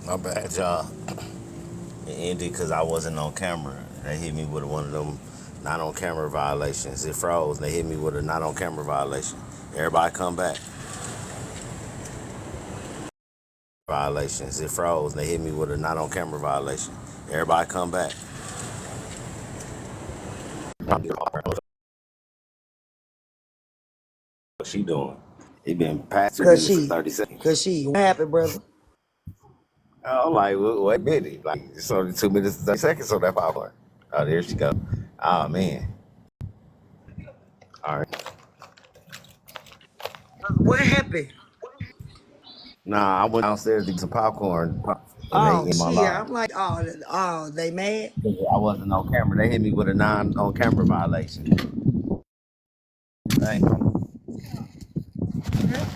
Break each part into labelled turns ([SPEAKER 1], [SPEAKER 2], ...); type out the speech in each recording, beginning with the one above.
[SPEAKER 1] My bad, y'all. It ended because I wasn't on camera. They hit me with one of them not on camera violations. It froze. They hit me with a not on camera violation. Everybody come back. Violations. It froze. They hit me with a not on camera violation. Everybody come back. What she doing? He been past 2 minutes and 30 seconds.
[SPEAKER 2] What happened, brother?
[SPEAKER 1] I'm like, wait a minute. Like, it's only 2 minutes and 30 seconds on that popcorn. Oh, there she go. Oh, man. All right.
[SPEAKER 2] What happened?
[SPEAKER 1] Nah, I went downstairs to get some popcorn and they
[SPEAKER 2] Oh
[SPEAKER 1] in my
[SPEAKER 2] shit!
[SPEAKER 1] live.
[SPEAKER 2] I'm like, oh, they mad?
[SPEAKER 1] I wasn't on camera. They hit me with a non on camera violation. Thank you.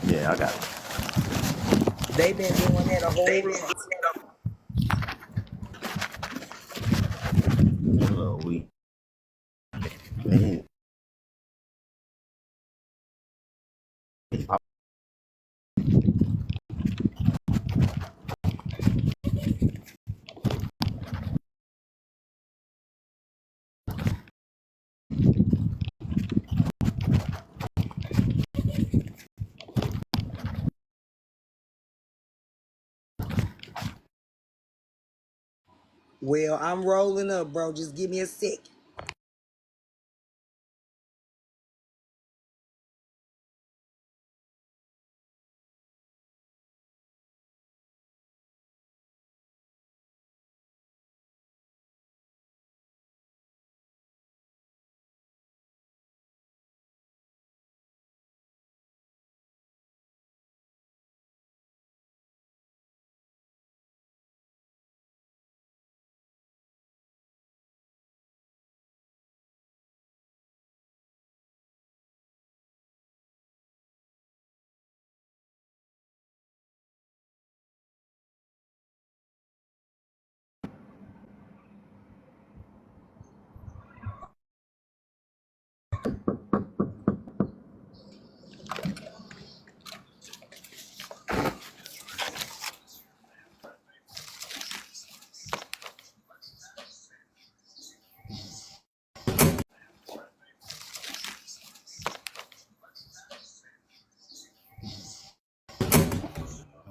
[SPEAKER 1] Yeah, I got it.
[SPEAKER 2] They been doing that a whole lot.
[SPEAKER 1] Hello, man.
[SPEAKER 2] Well, I'm rolling up, bro. Just give me a sec.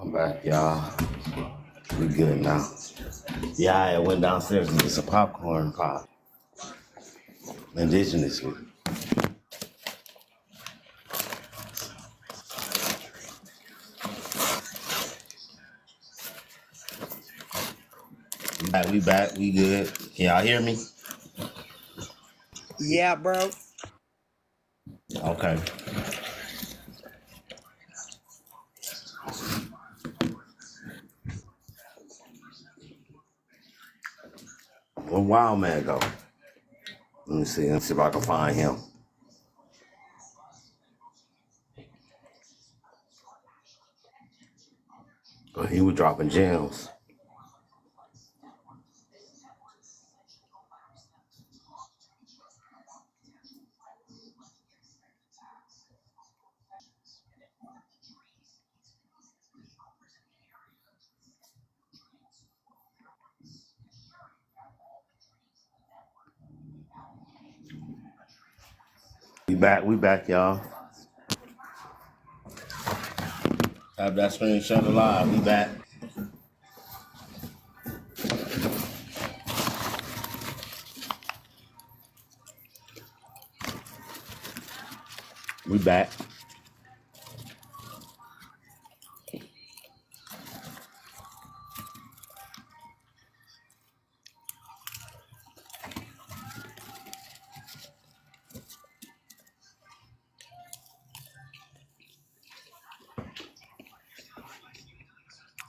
[SPEAKER 1] I'm back, y'all. We good now. Yeah, I went downstairs to get some popcorn pop indigenously. We back. We good. Can y'all hear me?
[SPEAKER 2] Yeah, bro.
[SPEAKER 1] Okay. Where Wild Man go? Let me see. Let's see if I can find him. Oh, he was dropping gems. We back, y'all. Have that screenshot alive. We back. We back.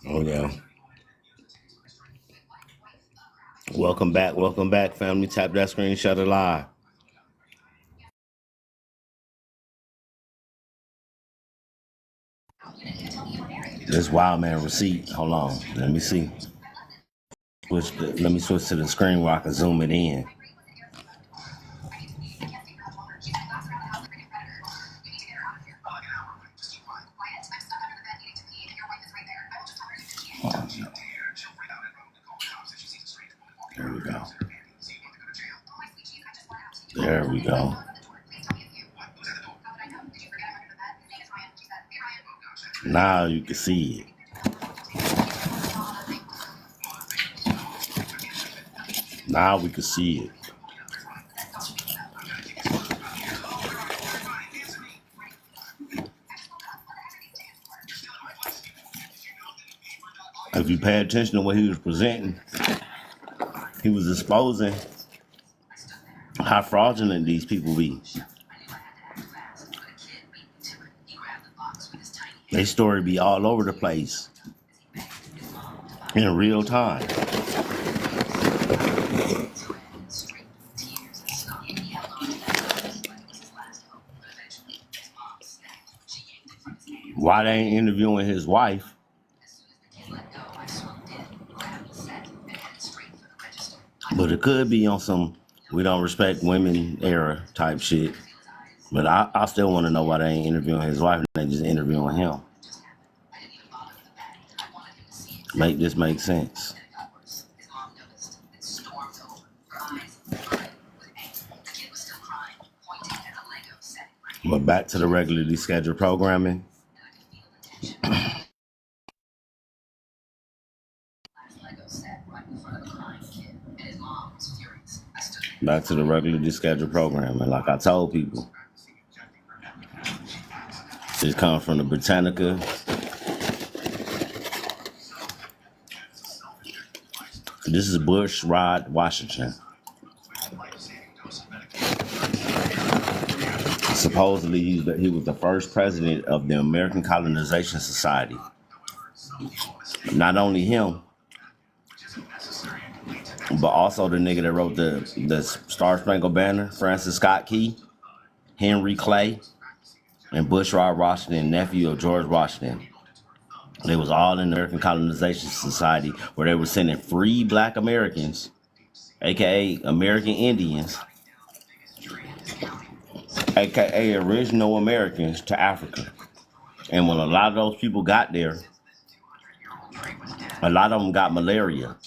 [SPEAKER 1] Oh yeah. Welcome back, family. Tap that screenshot alive. This Wild Man receipt. Hold on. Let me see. Let me switch to the screen where I can zoom it in. There we go. Now you can see it. Now we can see it. If you pay attention to what he was presenting, he was exposing how fraudulent these people be. Their story be all over the place in real time. Why they ain't interviewing his wife? But it could be on some we don't respect women era type shit. But I still want to know why they ain't interviewing his wife and they just interviewing him. Make this make sense. But back to the regularly scheduled programming. Back to the regularly scheduled programming. Like I told people, it's coming from the Britannica. This is Bush Rod Washington. Supposedly, he was the first president of the American Colonization Society. Not only him, but also the nigga that wrote the Star Spangled Banner, Francis Scott Key, Henry Clay, and Bush Rod Washington, nephew of George Washington. They was all in the American Colonization Society where they were sending free black Americans, aka American Indians, aka original Americans, to Africa. And when a lot of those people got there, a lot of them got malaria.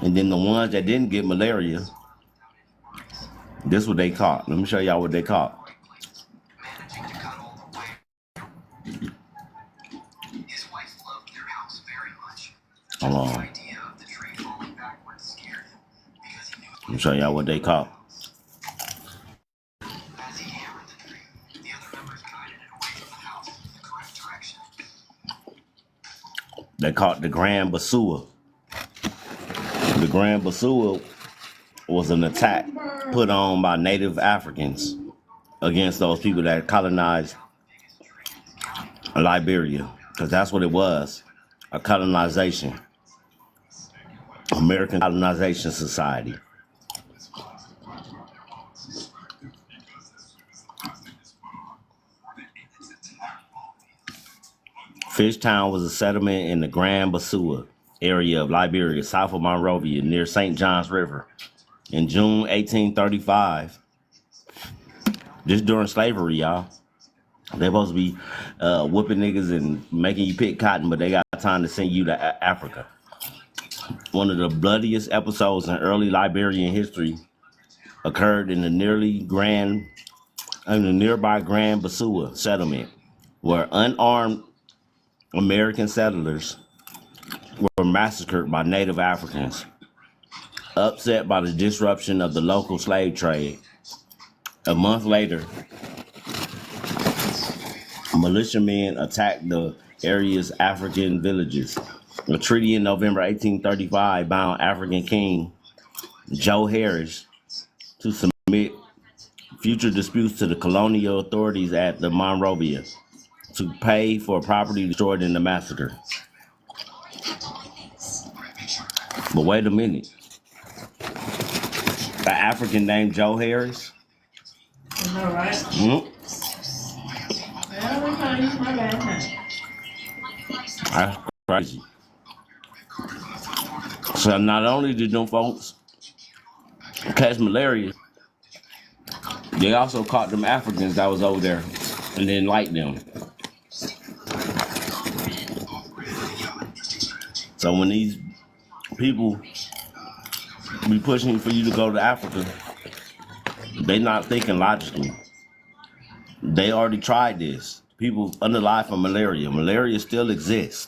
[SPEAKER 1] And then the ones that didn't get malaria, this is what they caught. Let me show y'all what they caught. Hold on. Let me show y'all what they caught. They caught the Grand Basua. The Grand Basua was an attack put on by Native Africans against those people that colonized Liberia, because that's what it was, a colonization. American Colonization Society. Fishtown was a settlement in the Grand Basua area of Liberia, south of Monrovia, near St. John's River. In June 1835, just during slavery, y'all. They're supposed to be whooping niggas and making you pick cotton, but they got time to send you to Africa. One of the bloodiest episodes in early Liberian history occurred in the nearby Grand Basua settlement, where unarmed American settlers were massacred by Native Africans. Upset by the disruption of the local slave trade, a month later, militiamen attacked the area's African villages. A treaty in November 1835 bound African King Joe Harris to submit future disputes to the colonial authorities at the Monrovia to pay for property destroyed in the massacre. But wait a minute. An African named Joe Harris?
[SPEAKER 3] I know, right?
[SPEAKER 1] Mm-hmm. That's crazy. So not only did them folks catch malaria, they also caught them Africans that was over there and didn't like them. So when these people be pushing for you to go to Africa, They not thinking logically. They already tried this. People underlie from malaria. Malaria still exists.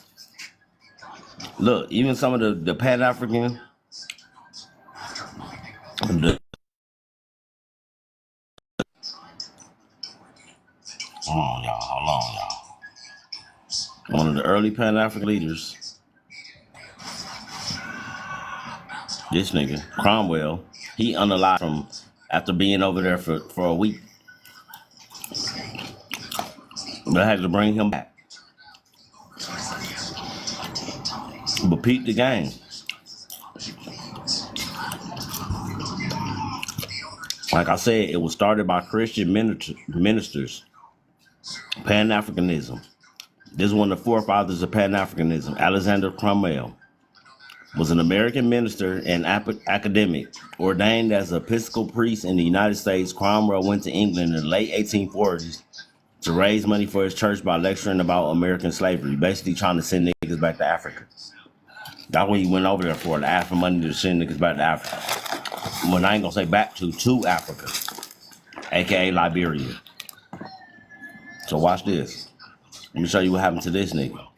[SPEAKER 1] Look, even some of the Pan African, hold on, y'all. Hold on, y'all. One of the early Pan African leaders, this nigga, Cromwell, he unalive from after being over there for a week. They had to bring him back. But peep the game. Like I said, it was started by Christian ministers. Pan-Africanism. This is one of the forefathers of Pan-Africanism. Alexander Cromwell was an American minister and academic. Ordained as an Episcopal priest in the United States, Cromwell went to England in the late 1840s to raise money for his church by lecturing about American slavery, basically trying to send niggas back to Africa. That's what he went over there for, to ask for money to send niggas back to Africa. Well, I ain't gonna say back to Africa, aka Liberia. So watch this. Let me show you what happened to this nigga.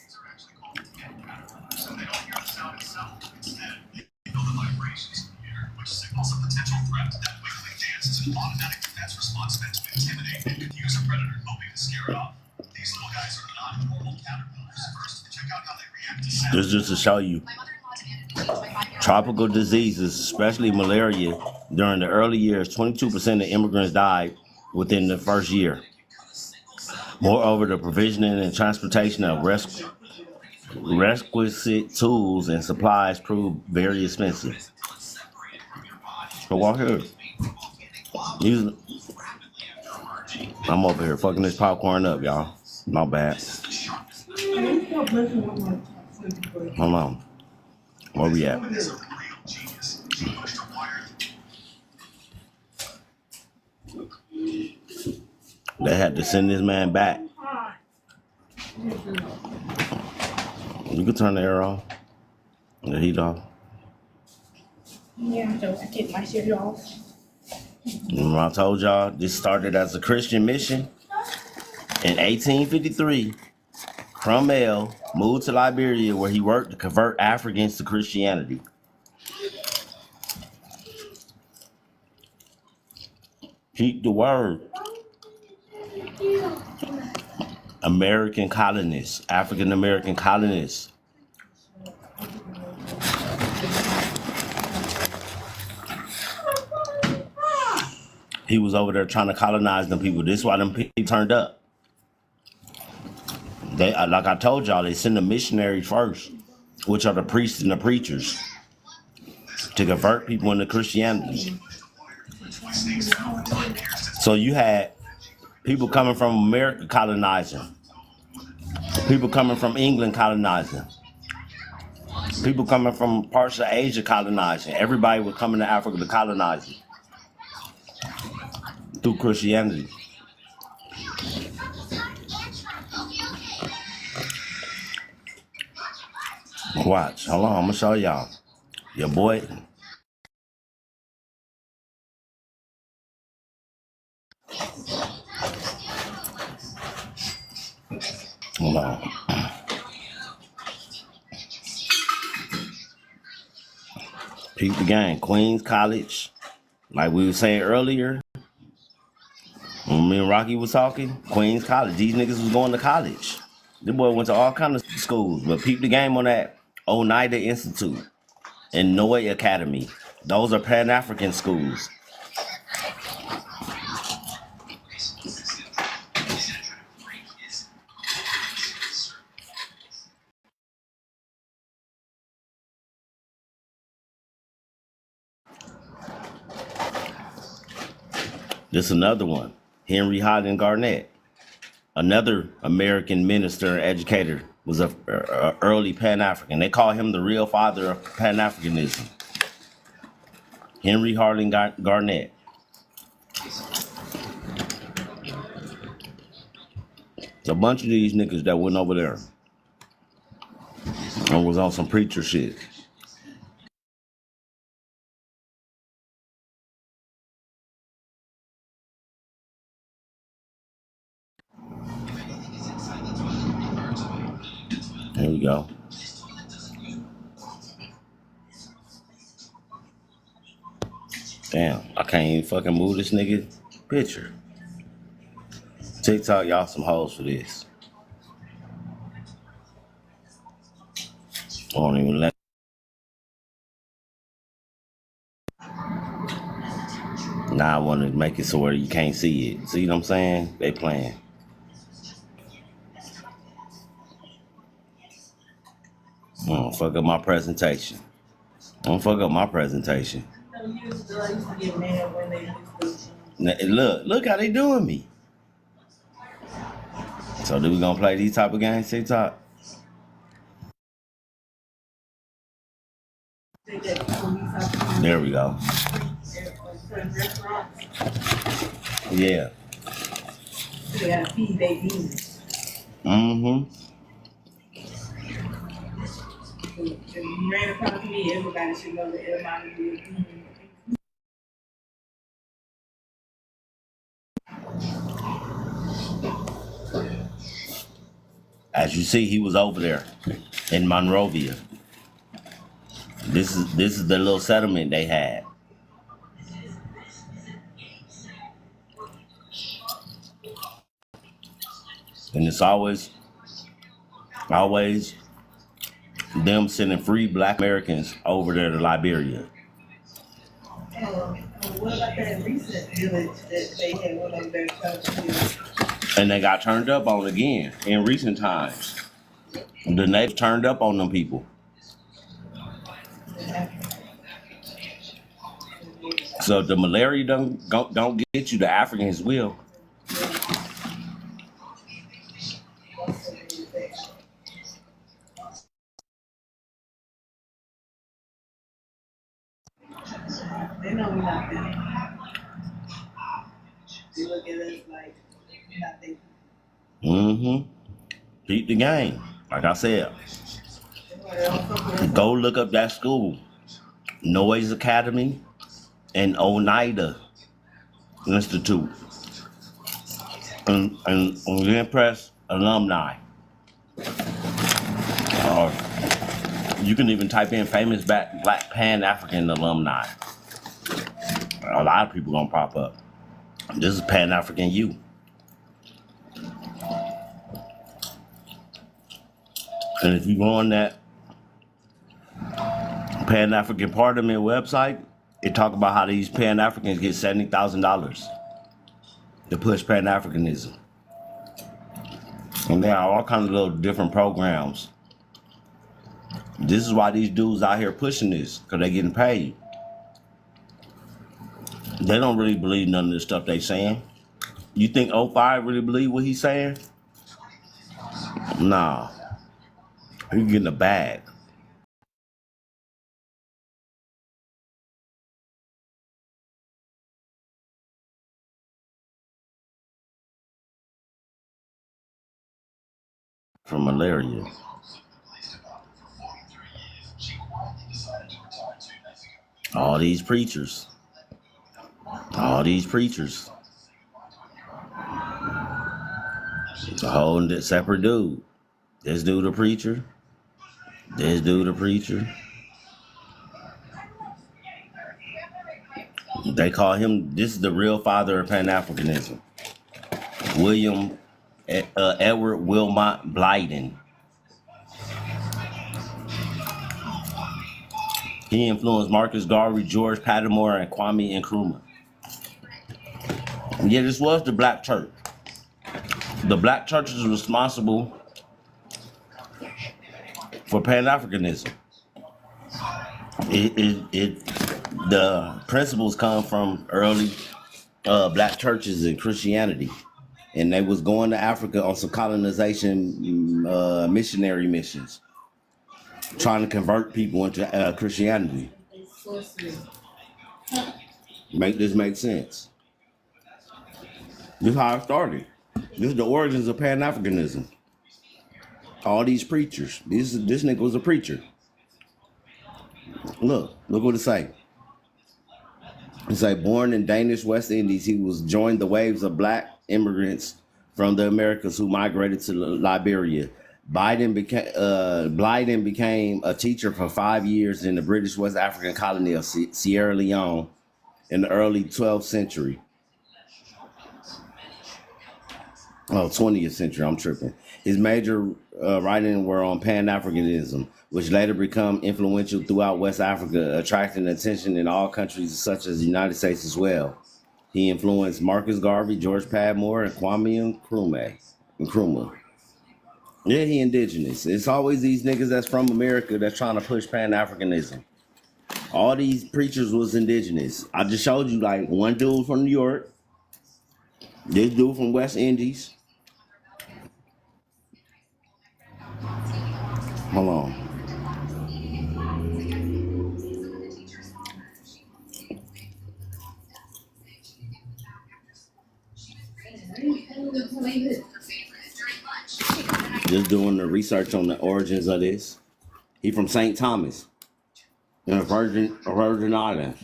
[SPEAKER 1] This is just to show you tropical diseases, especially malaria, during the early years, 22% of immigrants died within the first year. Moreover, the provisioning and transportation of requisite tools and supplies proved very expensive. So walk here. I'm over here fucking this popcorn up, y'all. Not bad. Hold on. Where we at? They had to send this man back. You can turn the air off. The heat off.
[SPEAKER 3] Yeah, so I take my shirt off.
[SPEAKER 1] Remember I told y'all this started as a Christian mission. In 1853, Cromwell moved to Liberia where he worked to convert Africans to Christianity. Keep the word. American colonists, African American colonists. He was over there trying to colonize them people. This is why them people turned up. They, like I told y'all, they send the missionaries first, which are the priests and the preachers, to convert people into Christianity. So you had people coming from America colonizing, people coming from England colonizing, people coming from parts of Asia colonizing. Everybody was coming to Africa to colonize it through Christianity. Watch. Hold on. I'm going to show y'all. Your boy. Hold on. Peep the game. Queens College. Like we were saying earlier, when me and Rocky was talking, Queens College. These niggas was going to college. This boy went to all kind of schools. But peep the game on that Oneida Institute and Noy Academy. Those are Pan-African schools. This is another one. Henry Highland Garnett, another American minister and educator, was a early Pan-African. They call him the real father of Pan-Africanism. Henry Highland Garnett. A bunch of these niggas that went over there and was on some preacher shit. Here we go. Damn, I can't even fucking move this nigga picture. TikTok, y'all some hoes for this. I don't even let. Now I want to make it so where you can't see it. See what I'm saying? They playing. Don't fuck up my presentation. Don't fuck up my presentation. Look how they doing me. So do we gonna play these type of games, TikTok? There we go. Yeah.
[SPEAKER 3] They gotta feed their demons.
[SPEAKER 1] Mm-hmm.
[SPEAKER 3] If you ran across me, everybody should know that everybody will be a demon.
[SPEAKER 1] As you see, he was over there in Monrovia. This is the little settlement they had. And it's always them sending free black Americans over there to Liberia.
[SPEAKER 3] What about that recent village that they had one of their churches?
[SPEAKER 1] And they got turned up on again in recent times. The natives turned up on them people. So if the malaria don't get you, the Africans will.
[SPEAKER 3] They know we're not them. They look at us like we're not thinking.
[SPEAKER 1] Mm-hmm. Beat the game. Like I said, go look up that school. Noise Academy and Oneida Institute. And then press alumni. Or you can even type in famous black Pan-African alumni. A lot of people gonna pop up. This is Pan-African U. And if you go on that Pan-African Parliament website, it talk about how these Pan-Africans get $70,000 to push Pan-Africanism. And there are all kinds of little different programs. This is why these dudes out here pushing this, because they getting paid. They don't really believe none of this stuff they saying. You think O5 really believe what he's saying? Nah. He's getting a bag. From malaria. All these preachers. All these preachers. It's a whole separate dude. This dude a preacher. This dude a preacher. They call him, this is the real father of Pan-Africanism. William Edward Wilmot Blyden. He influenced Marcus Garvey, George Patmore, and Kwame Nkrumah. Yeah, this was the black church. The black church is responsible for Pan-Africanism. The principles come from early black churches in Christianity. And they was going to Africa on some colonization missionary missions, trying to convert people into Christianity. Make this make sense. This is how it started. This is the origins of Pan-Africanism. All these preachers. This nigga was a preacher. Look what it say. It say, born in Danish West Indies, he was joined the waves of black immigrants from the Americas who migrated to Liberia. Blyden became a teacher for 5 years in the British West African colony of Sierra Leone in the early 12th century. Oh, 20th century, I'm tripping. His major writings were on Pan-Africanism, which later became influential throughout West Africa, attracting attention in all countries such as the United States as well. He influenced Marcus Garvey, George Padmore, and Kwame Nkrumah. Yeah, he indigenous. It's always these niggas that's from America that's trying to push Pan-Africanism. All these preachers was indigenous. I just showed you like one dude from New York, this dude from West Indies. Hold on. Just doing the research on the origins of this. He from St. Thomas in the Virgin Islands.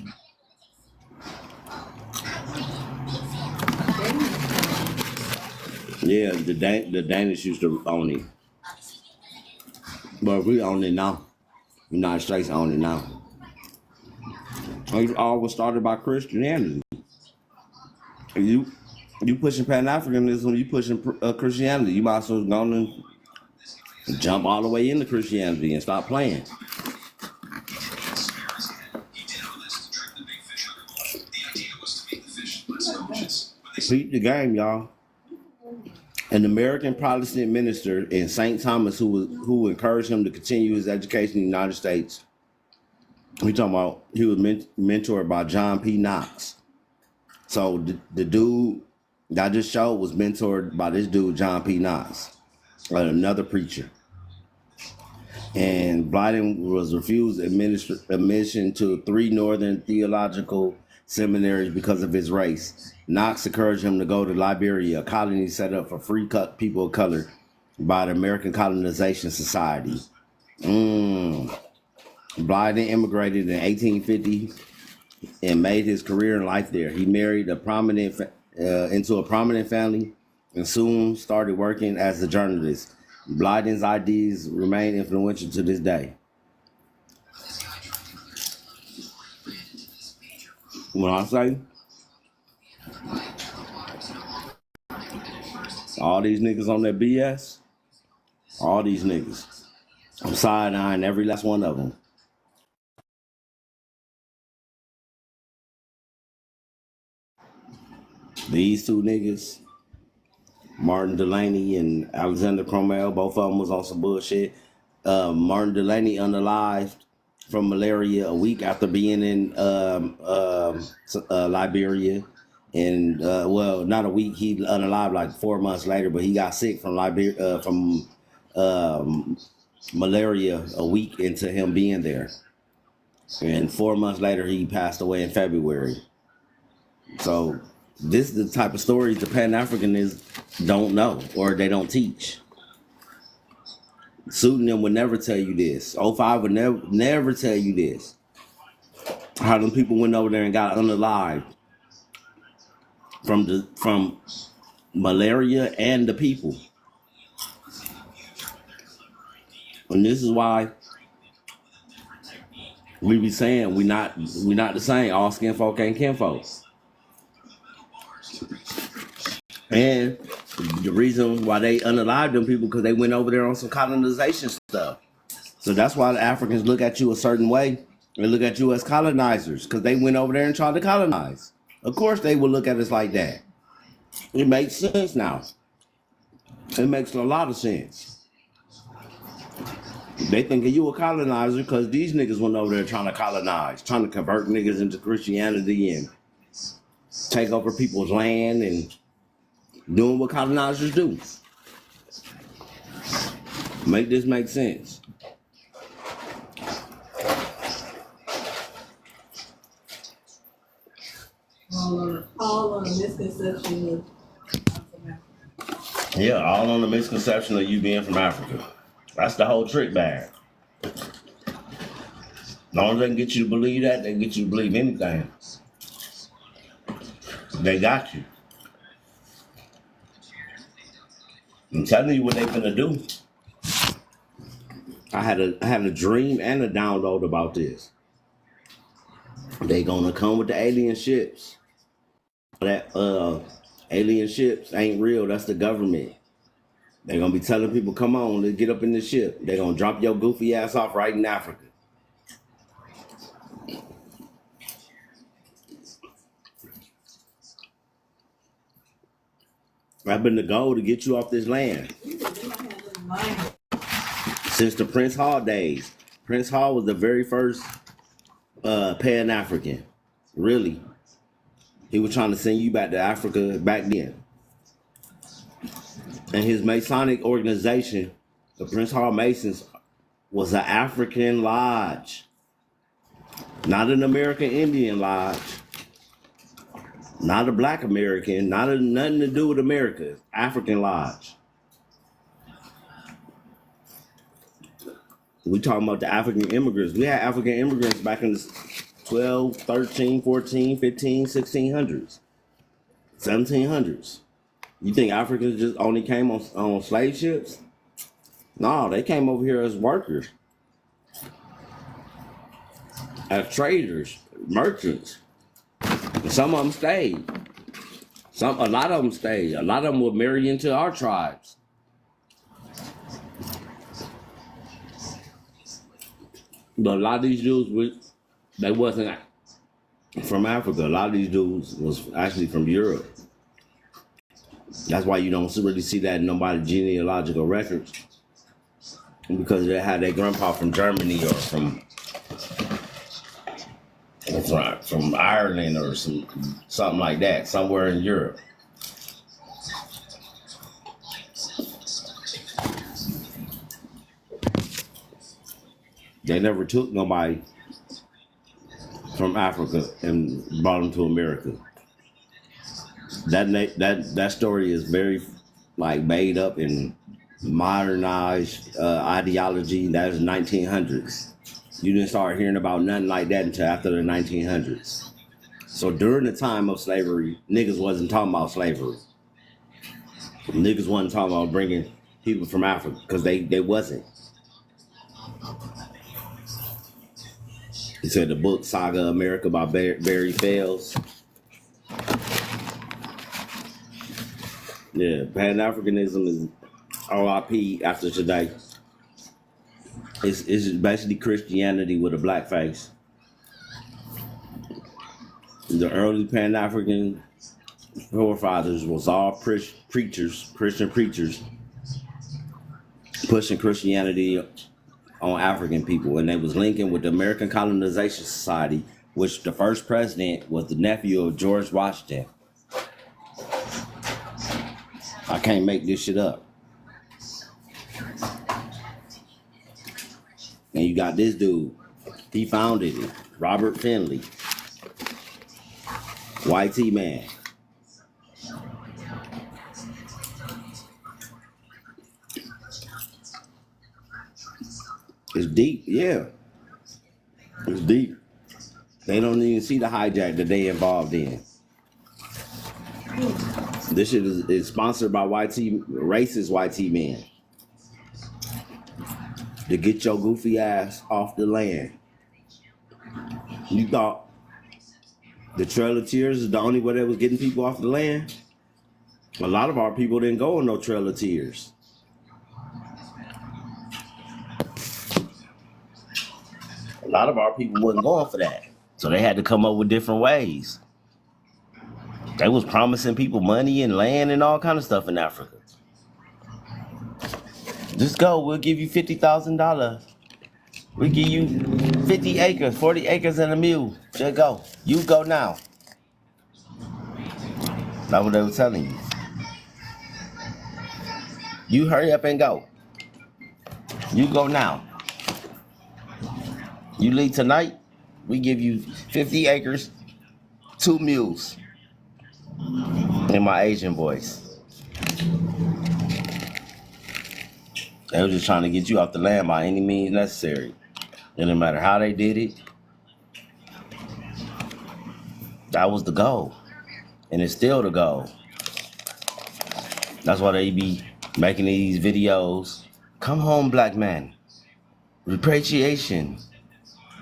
[SPEAKER 1] Yeah, the Danish used to own it. But we own it now. United States own it now. It all was started by Christianity. You pushing Pan-Africanism, you pushing Christianity. You might as well go and jump all the way into Christianity and stop playing. Beat the game, y'all. An American Protestant minister in St. Thomas who encouraged him to continue his education in the United States. We talking about he was mentored by John P. Knox. So the dude that I just showed was mentored by this dude, John P. Knox, another preacher. And Blyden was refused admission to 3 northern theological seminaries because of his race. Knox encouraged him to go to Liberia, a colony set up for free people of color by the American Colonization Society. Blyden immigrated in 1850 and made his career in life there. He married into a prominent family and soon started working as a journalist. Blyden's ideas remain influential to this day. When I say all these niggas on that BS, all these niggas, I'm side-eyeing every last one of them. These two niggas, Martin Delaney and Alexander Cromwell, both of them was on some bullshit. Martin Delaney unalived from malaria a week after being in Liberia. And well, not a week, he unalived like 4 months later, but he got sick from malaria a week into him being there. And 4 months later, he passed away in February. So this is the type of stories the Pan-Africanists don't know or they don't teach. Suiting them would never tell you this. 05 would never tell you this. How them people went over there and got unalived from malaria and the people. And this is why we be saying we not the same. All skin folk ain't kinfolk. And the reason why they unalived them people because they went over there on some colonization stuff. So that's why the Africans look at you a certain way and look at you as colonizers because they went over there and tried to colonize. Of course they would look at us like that. It makes sense now. It makes a lot of sense. They think of you a colonizer because these niggas went over there trying to colonize, trying to convert niggas into Christianity and take over people's land and doing what colonizers do. Make this make sense.
[SPEAKER 3] All on the misconception of
[SPEAKER 1] Yeah, all on the misconception of you being from Africa. That's the whole trick bag. As long as they can get you to believe that, they can get you to believe anything. They got you. I'm telling you what they finna do. I had a dream and a download about this. They gonna come with the alien ships. That alien ships ain't real. That's the government. They're gonna be telling people, come on, let's get up in the ship. They're gonna drop your goofy ass off right in Africa. I've been the goal to get you off this land since the Prince Hall days. Prince Hall was the very first Pan-African. Really. He was trying to send you back to Africa back then. And his Masonic organization, the Prince Hall Masons, was an African lodge. Not an American Indian lodge. Not a Black American. Nothing to do with America. African lodge. We talking about the African immigrants. We had African immigrants back in the 12, 13, 14, 15, 1600s, 1700s. You think Africans just only came on slave ships? No, they came over here as workers, as traders, merchants. And some of them stayed. A lot of them stayed. A lot of them were married into our tribes. But a lot of these dudes, they wasn't from Africa. A lot of these dudes was actually from Europe. That's why you don't really see that in nobody's genealogical records. Because they had their grandpa from Germany or from Ireland or something like that, somewhere in Europe. They never took nobody from Africa and brought them to America. That story is very made up and modernized ideology. That was 1900s. You didn't start hearing about nothing like that until after the 1900s. So during the time of slavery, niggas wasn't talking about slavery. Niggas wasn't talking about bringing people from Africa because they wasn't. He said the book Saga America by Barry Fells. Yeah, Pan-Africanism is RIP after today. It's basically Christianity with a black face. The early Pan-African forefathers was all preachers, Christian preachers, pushing Christianity on African people, and they was linking with the American Colonization Society, which the first president was the nephew of George Washington. I can't make this shit up. And you got this dude, he founded it, Robert Finley, YT man. It's deep, yeah. It's deep. They don't even see the hijack that they involved in. This shit is sponsored by racist YT men. To get your goofy ass off the land. You thought the Trail of Tears is the only way that was getting people off the land? A lot of our people didn't go on no Trail of Tears. A lot of our people wasn't going for that. So they had to come up with different ways. They was promising people money and land and all kind of stuff in Africa. Just go, we'll give you $50,000. We'll give you 50 acres, 40 acres and a mule. Just go. You go now. That's what they were telling you. You hurry up and go. You go now. You leave tonight, we give you 50 acres, 2 mules. In my Asian voice. They were just trying to get you off the land by any means necessary. It didn't matter how they did it. That was the goal. And it's still the goal. That's why they be making these videos. Come home, black man. Repatriation.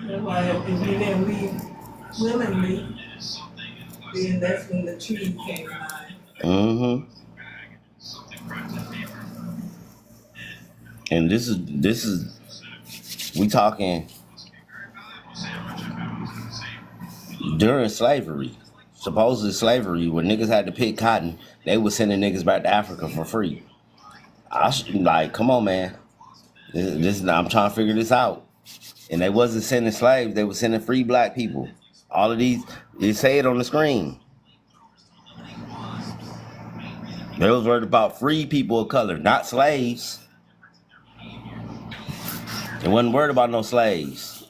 [SPEAKER 3] That's why if we didn't leave willingly, then that's when the treaty came alive.
[SPEAKER 1] Mm-hmm. And this is we talking during slavery. Supposedly slavery, when niggas had to pick cotton, they was sending niggas back to Africa for free. Like, come on, man. I'm trying to figure this out. And they wasn't sending slaves; they were sending free black people. All of these, they say it on the screen. They was worried about free people of color, not slaves. They wasn't worried about no slaves.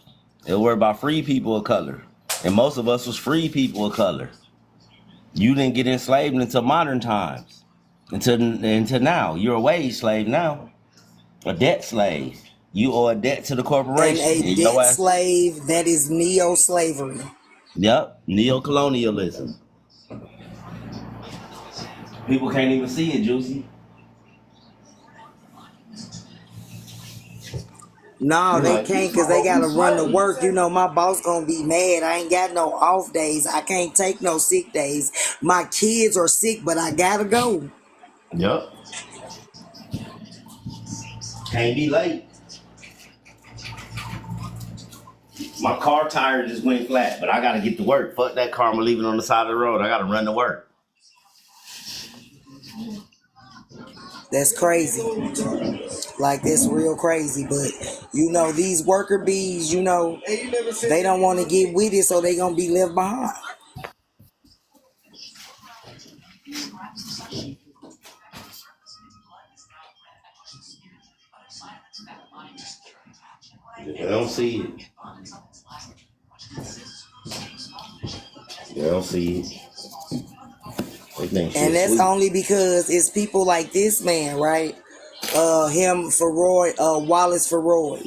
[SPEAKER 1] They were worried about free people of color. And most of us was free people of color. You didn't get enslaved until modern times. Until now. You're a wage slave now. A debt slave. You owe a debt to the
[SPEAKER 2] And
[SPEAKER 1] corporation.
[SPEAKER 2] a
[SPEAKER 1] And you know
[SPEAKER 2] debt
[SPEAKER 1] what?
[SPEAKER 2] slave, that is neo-slavery.
[SPEAKER 1] Yep. Neo-colonialism. People can't even see it, Juicy.
[SPEAKER 2] No,
[SPEAKER 1] You're
[SPEAKER 2] they
[SPEAKER 1] like,
[SPEAKER 2] can't because they gotta run to work. You know, my boss gonna be mad. I ain't got no off days. I can't take no sick days. My kids are sick, but I gotta go.
[SPEAKER 1] yep. Can't be late. My car tire just went flat, but I gotta get to work. Fuck that car, I'm leaving on the side of the road. I gotta run to work.
[SPEAKER 2] That's crazy. Like, that's real crazy. But you know, these worker bees, you know, they don't want to get with it, so they gonna be left behind.
[SPEAKER 1] They don't see it. They don't see it. They think
[SPEAKER 2] And
[SPEAKER 1] shit
[SPEAKER 2] that's
[SPEAKER 1] sweet.
[SPEAKER 2] only because it's people like this man, right? Him, Freud, Wallace Freud.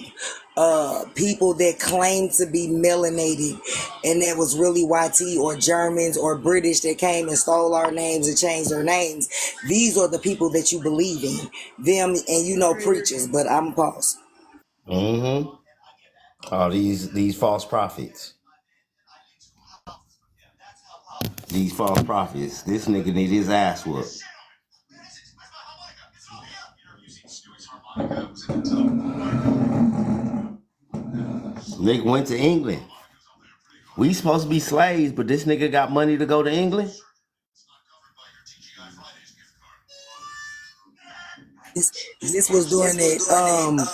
[SPEAKER 2] People that claim to be melanated, and that was really YT or Germans or British that came and stole our names and changed their names. These are the people that you believe in. Them and you know preachers, but I'm pause.
[SPEAKER 1] Mm-hmm. Oh, these false prophets. These false prophets. This nigga need his ass whooped. Nigga went to England. We supposed to be slaves, but this nigga got money to go to England?
[SPEAKER 2] This was during that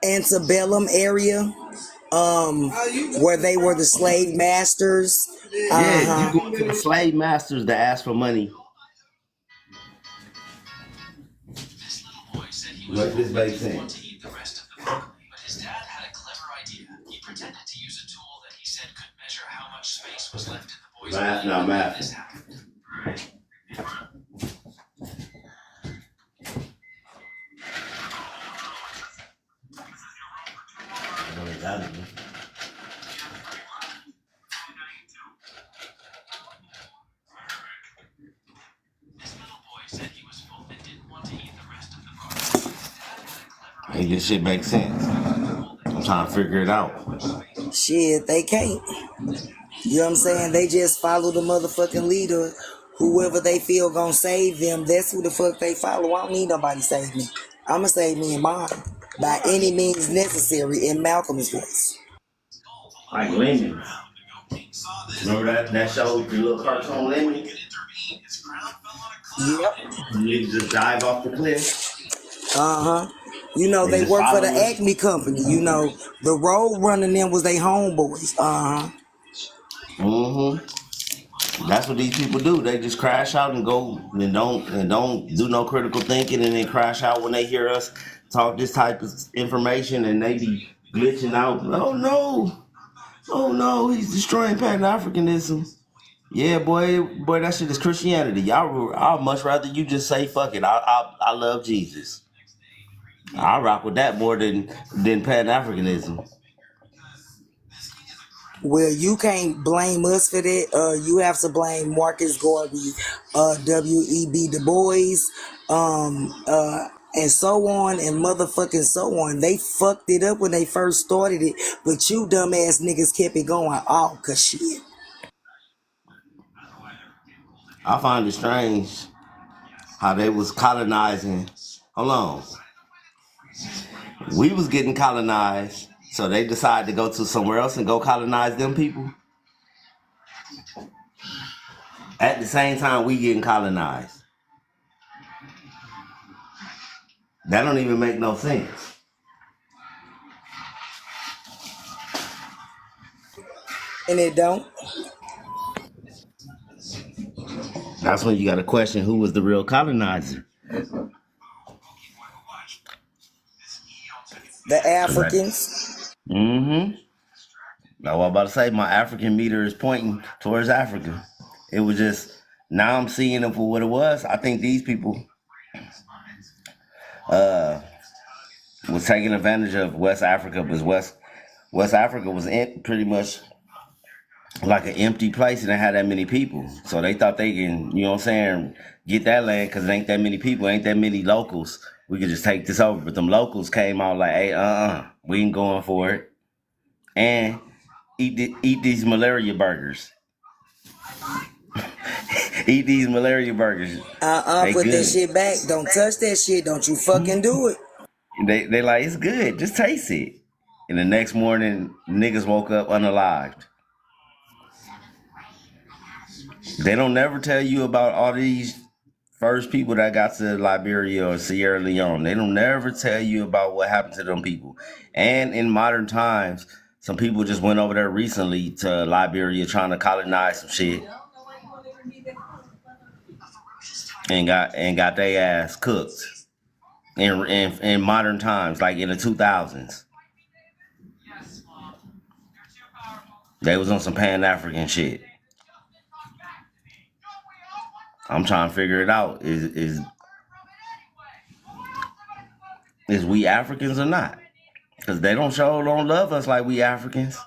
[SPEAKER 2] antebellum area, where they were the slave masters.
[SPEAKER 1] Yeah, you
[SPEAKER 2] Uh-huh.
[SPEAKER 1] go to the slave masters to ask for money. Let this make sense. Math, not math. Hey, this shit makes sense. I'm trying to figure it out.
[SPEAKER 2] Shit, they can't. You know what I'm saying? They just follow the motherfucking leader. Whoever they feel gonna save them, that's who the fuck they follow. I don't need nobody to save me. I'ma save me and mine. By any means necessary, in Malcolm's voice.
[SPEAKER 1] Like lemons. Remember that show with the little cartoon lemon?
[SPEAKER 2] Yep.
[SPEAKER 1] You just dive off the cliff.
[SPEAKER 2] Uh-huh. You know,
[SPEAKER 1] They
[SPEAKER 2] they
[SPEAKER 1] just
[SPEAKER 2] work for
[SPEAKER 1] follow
[SPEAKER 2] the
[SPEAKER 1] you.
[SPEAKER 2] Acme company. You know, the road running them was they homeboys. Uh-huh.
[SPEAKER 1] Mm-hmm. That's what these people do. They just crash out and go and don't do no critical thinking, and then crash out when they hear us talk this type of information, and they be glitching out. Oh no, oh no, he's destroying Pan Africanism. Yeah, boy, that shit is Christianity. I'd much rather you just say fuck it. I love Jesus. I rock with that more than Pan Africanism.
[SPEAKER 2] Well, you can't blame us for that. You have to blame Marcus Garvey, W.E.B. Du Bois, and so on and motherfucking so on. They fucked it up when they first started it, but you dumbass niggas kept it going. Oh, cause shit.
[SPEAKER 1] I find it strange how they was colonizing. Hold on. We was getting colonized, so they decided to go to somewhere else and go colonize them people. At the same time, we getting colonized. That don't even make no sense.
[SPEAKER 2] And it don't.
[SPEAKER 1] That's when you got to question who was the real colonizer.
[SPEAKER 2] The Africans.
[SPEAKER 1] Mm-hmm. Now, what I'm about to say, my African meter is pointing towards Africa. It was just, now I'm seeing them for what it was. I think these people was taking advantage of West Africa, because West Africa was pretty much like an empty place and it had that many people. So they thought they can, you know what I'm saying, get that land because it ain't that many people, ain't that many locals. We could just take this over. But them locals came out like, hey, we ain't going for it. And eat these malaria burgers. Eat these malaria burgers. They
[SPEAKER 2] Put
[SPEAKER 1] good.
[SPEAKER 2] that shit back. Don't touch that shit. Don't you fucking do it.
[SPEAKER 1] They like, it's good. Just taste it. And the next morning, niggas woke up unalived. They don't never tell you about all these first people that got to Liberia or Sierra Leone. They don't never tell you about what happened to them people. And in modern times, some people just went over there recently to Liberia trying to colonize some shit and got their ass cooked. In modern times, like in the 2000s. They was on some Pan-African shit. I'm trying to figure it out. Is we Africans or not? Because they don't love us like we Africans.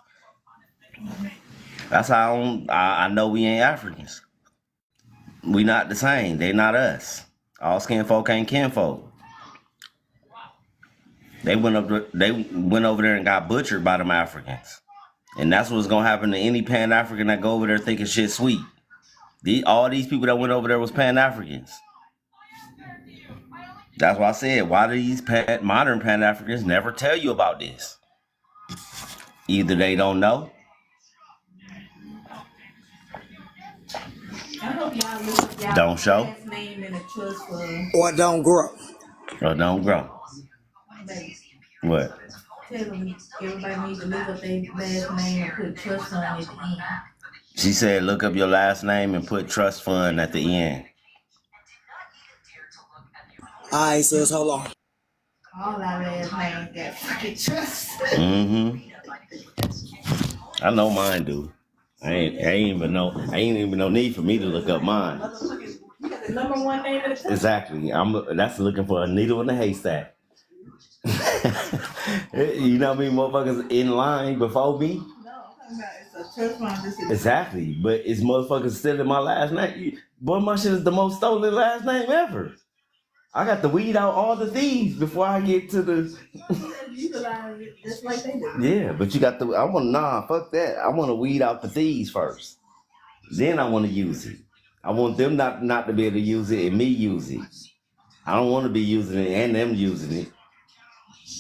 [SPEAKER 1] That's how I know we ain't Africans. We not the same. They not us. All skin folk ain't kinfolk. They went over there and got butchered by them Africans. And that's what's gonna happen to any Pan-African that go over there thinking shit sweet. All these people that went over there was Pan-Africans. That's why I said, why do these modern Pan-Africans never tell you about this? Either they don't know.
[SPEAKER 3] I hope y'all look up y'all
[SPEAKER 1] Don't show.
[SPEAKER 3] last name in a trust fund.
[SPEAKER 2] Or don't grow.
[SPEAKER 1] Or don't grow.
[SPEAKER 3] Baby,
[SPEAKER 1] What?
[SPEAKER 3] tell them everybody needs to look up their last name and put trust fund at the end.
[SPEAKER 1] She said, look up your last name and put trust fund at the end.
[SPEAKER 2] Alright, sis, hold on.
[SPEAKER 3] All our last names got fucking trust.
[SPEAKER 1] Mm-hmm. I know mine do. I ain't even no need for me to look up mine.
[SPEAKER 3] You got the number one name in the trust.
[SPEAKER 1] Exactly. That's looking for a needle in a haystack. You know what I mean? Motherfuckers in line before me.
[SPEAKER 3] No, I'm talking about it's a trust fund.
[SPEAKER 1] Exactly. But it's motherfuckers still in my last name. Boy, my shit is the most stolen last name ever. I got to weed out all the thieves before I get to the.
[SPEAKER 3] Utilize it just like they do.
[SPEAKER 1] Yeah, but you got to. Fuck that. I want to weed out the thieves first. Then I want to use it. I want them not to be able to use it and me use it. I don't want to be using it and them using it.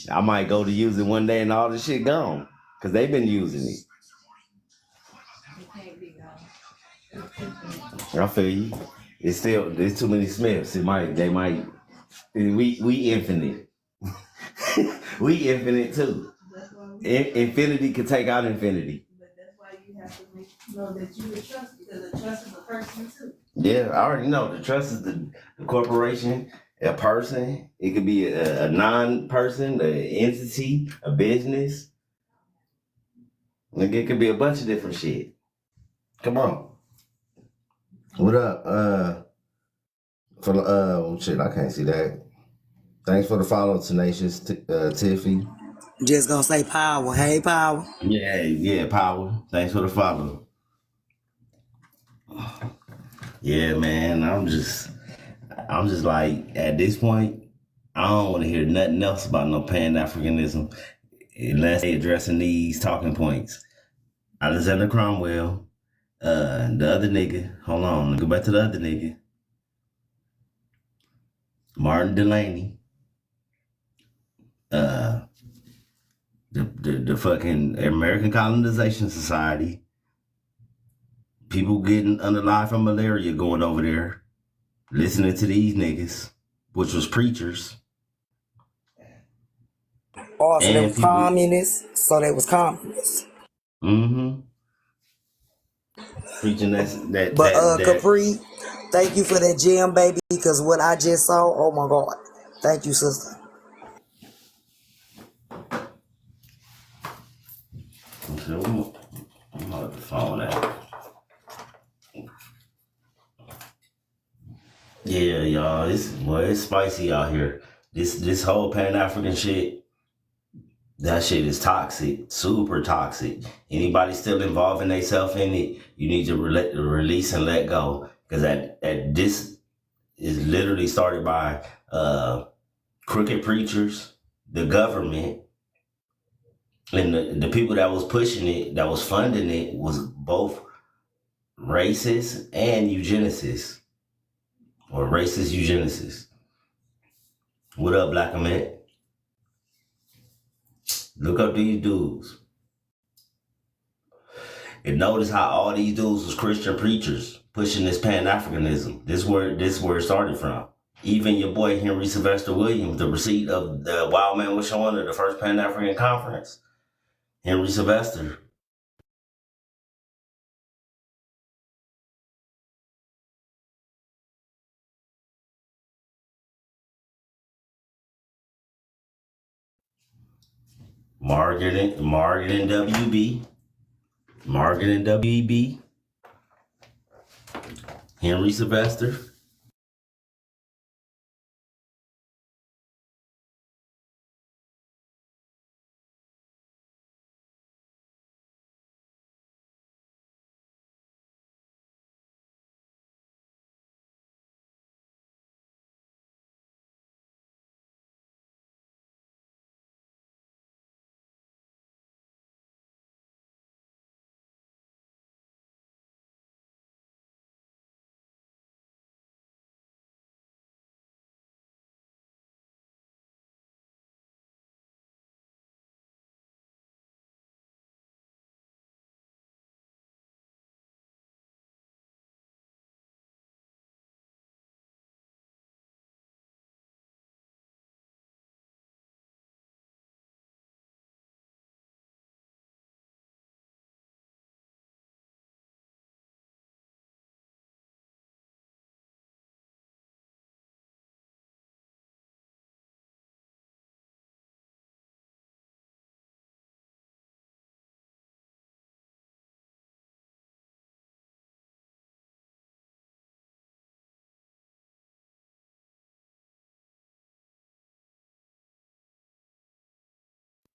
[SPEAKER 1] I might go to use it one day and all the shit gone because they've been using it.
[SPEAKER 3] It can't be gone.
[SPEAKER 1] I feel you. There's too many Smiths. We infinite. We infinite too. Infinity can take out infinity.
[SPEAKER 3] But that's why you have to know that you would trust, because the trust is a person too.
[SPEAKER 1] Yeah, I already know. The trust is the corporation, a person. It could be a non-person, an entity, a business. Like it could be a bunch of different shit. Come on. What up? Shit, I can't see that. Thanks for the follow, Tenacious Tiffy.
[SPEAKER 2] Just gonna say power. Hey, power.
[SPEAKER 1] Yeah, Power. Thanks for the follow. Yeah, man. I'm just like, at this point, I don't want to hear nothing else about no Pan-Africanism unless they addressing these talking points. Alexander Cromwell, the other nigga. Hold on, go back to the other nigga. Martin Delaney, uh, the fucking American Colonization Society. People getting underlined from malaria going over there, listening to these niggas, which was preachers.
[SPEAKER 2] Oh, so they
[SPEAKER 1] And
[SPEAKER 2] was
[SPEAKER 1] people,
[SPEAKER 2] communists. So they was communists.
[SPEAKER 1] mm-hmm, preaching
[SPEAKER 2] But
[SPEAKER 1] that.
[SPEAKER 2] Capri, thank you for that gem, baby, because what I just saw, oh my God. Thank you, sister.
[SPEAKER 1] I'm on the phone now. Yeah, y'all, it's spicy out here. This whole Pan African shit, that shit is toxic, super toxic. Anybody still involving themselves in it, you need to release and let go, because at this is literally started by crooked preachers, the government, and the people that was pushing it, that was funding it, was both racist and eugenicists, or racist eugenicists. What up, Black man? Look up these dudes and notice how all these dudes was Christian preachers pushing this Pan-Africanism. This where it started from. Even your boy Henry Sylvester Williams, the receipt of the Wild Man was showing at the first Pan-African conference. Henry Sylvester. Margaret and WB. Margaret and WB. Henry Sylvester.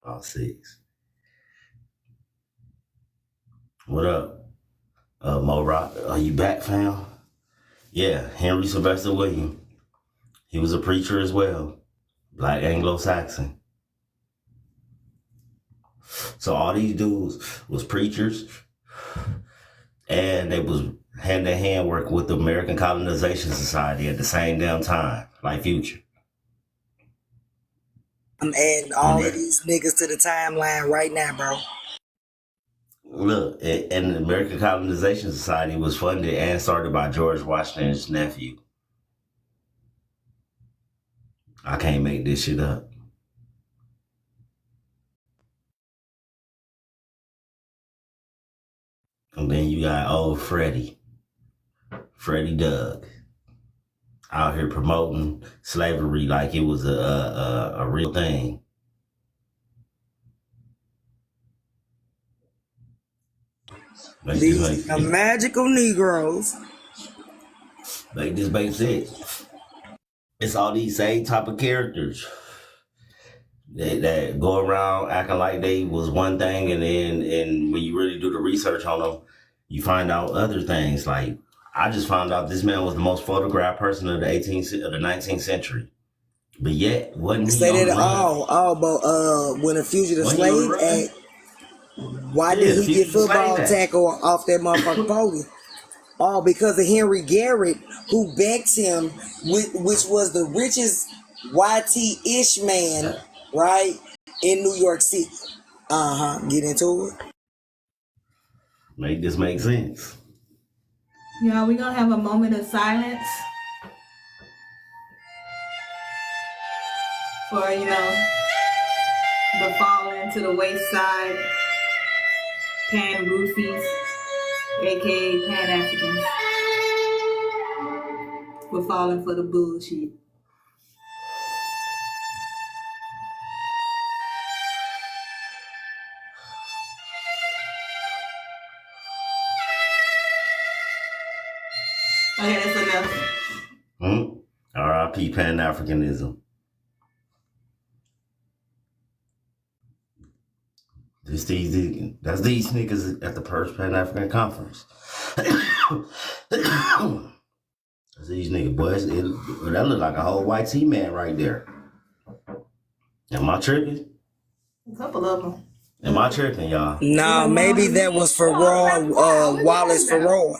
[SPEAKER 1] All six. What up? Mo Rock, are you back, fam? Yeah, Henry Sylvester Williams. He was a preacher as well. Black Anglo-Saxon. So all these dudes was preachers, and they was hand in hand working with the American Colonization Society at the same damn time, like Future.
[SPEAKER 2] I'm adding all of these niggas to the timeline right now, bro.
[SPEAKER 1] Look, and the American Colonization Society was funded and started by George Washington's nephew. I can't make this shit up. And then you got old Freddie Doug, out here promoting slavery like it was a real thing.
[SPEAKER 2] These magical Negroes.
[SPEAKER 1] Make this make sense. It's all these same type of characters that go around acting like they was one thing, and when you really do the research on them, you find out other things. Like, I just found out this man was the most photographed person of the 19th century. But yet, wasn't he
[SPEAKER 2] Say
[SPEAKER 1] on the
[SPEAKER 2] that
[SPEAKER 1] run?
[SPEAKER 2] but when the Fugitive
[SPEAKER 1] Wasn't he on the
[SPEAKER 2] Slave
[SPEAKER 1] run?
[SPEAKER 2] Act, why
[SPEAKER 1] Yeah,
[SPEAKER 2] did
[SPEAKER 1] the
[SPEAKER 2] he get
[SPEAKER 1] Fugitive Slave
[SPEAKER 2] football
[SPEAKER 1] Act.
[SPEAKER 2] tackle off that motherfucking podium? All because of Henry Garrett, who backed him, which was the richest YT-ish man, right, in New York City. Get into it.
[SPEAKER 1] Make this make sense.
[SPEAKER 3] Y'all, we're gonna have a moment of silence for, the falling to the wayside Pan Roofies, aka Pan Africans. We're falling for the bullshit. Okay, that's enough.
[SPEAKER 1] R.I.P. Pan-Africanism. That's these niggas at the first Pan-African Conference. That's these niggas, boys. That look like a whole white T-man right there. Am I tripping?
[SPEAKER 3] A couple of them.
[SPEAKER 1] Am I tripping, y'all?
[SPEAKER 2] No, maybe that was for Wallace Farroy.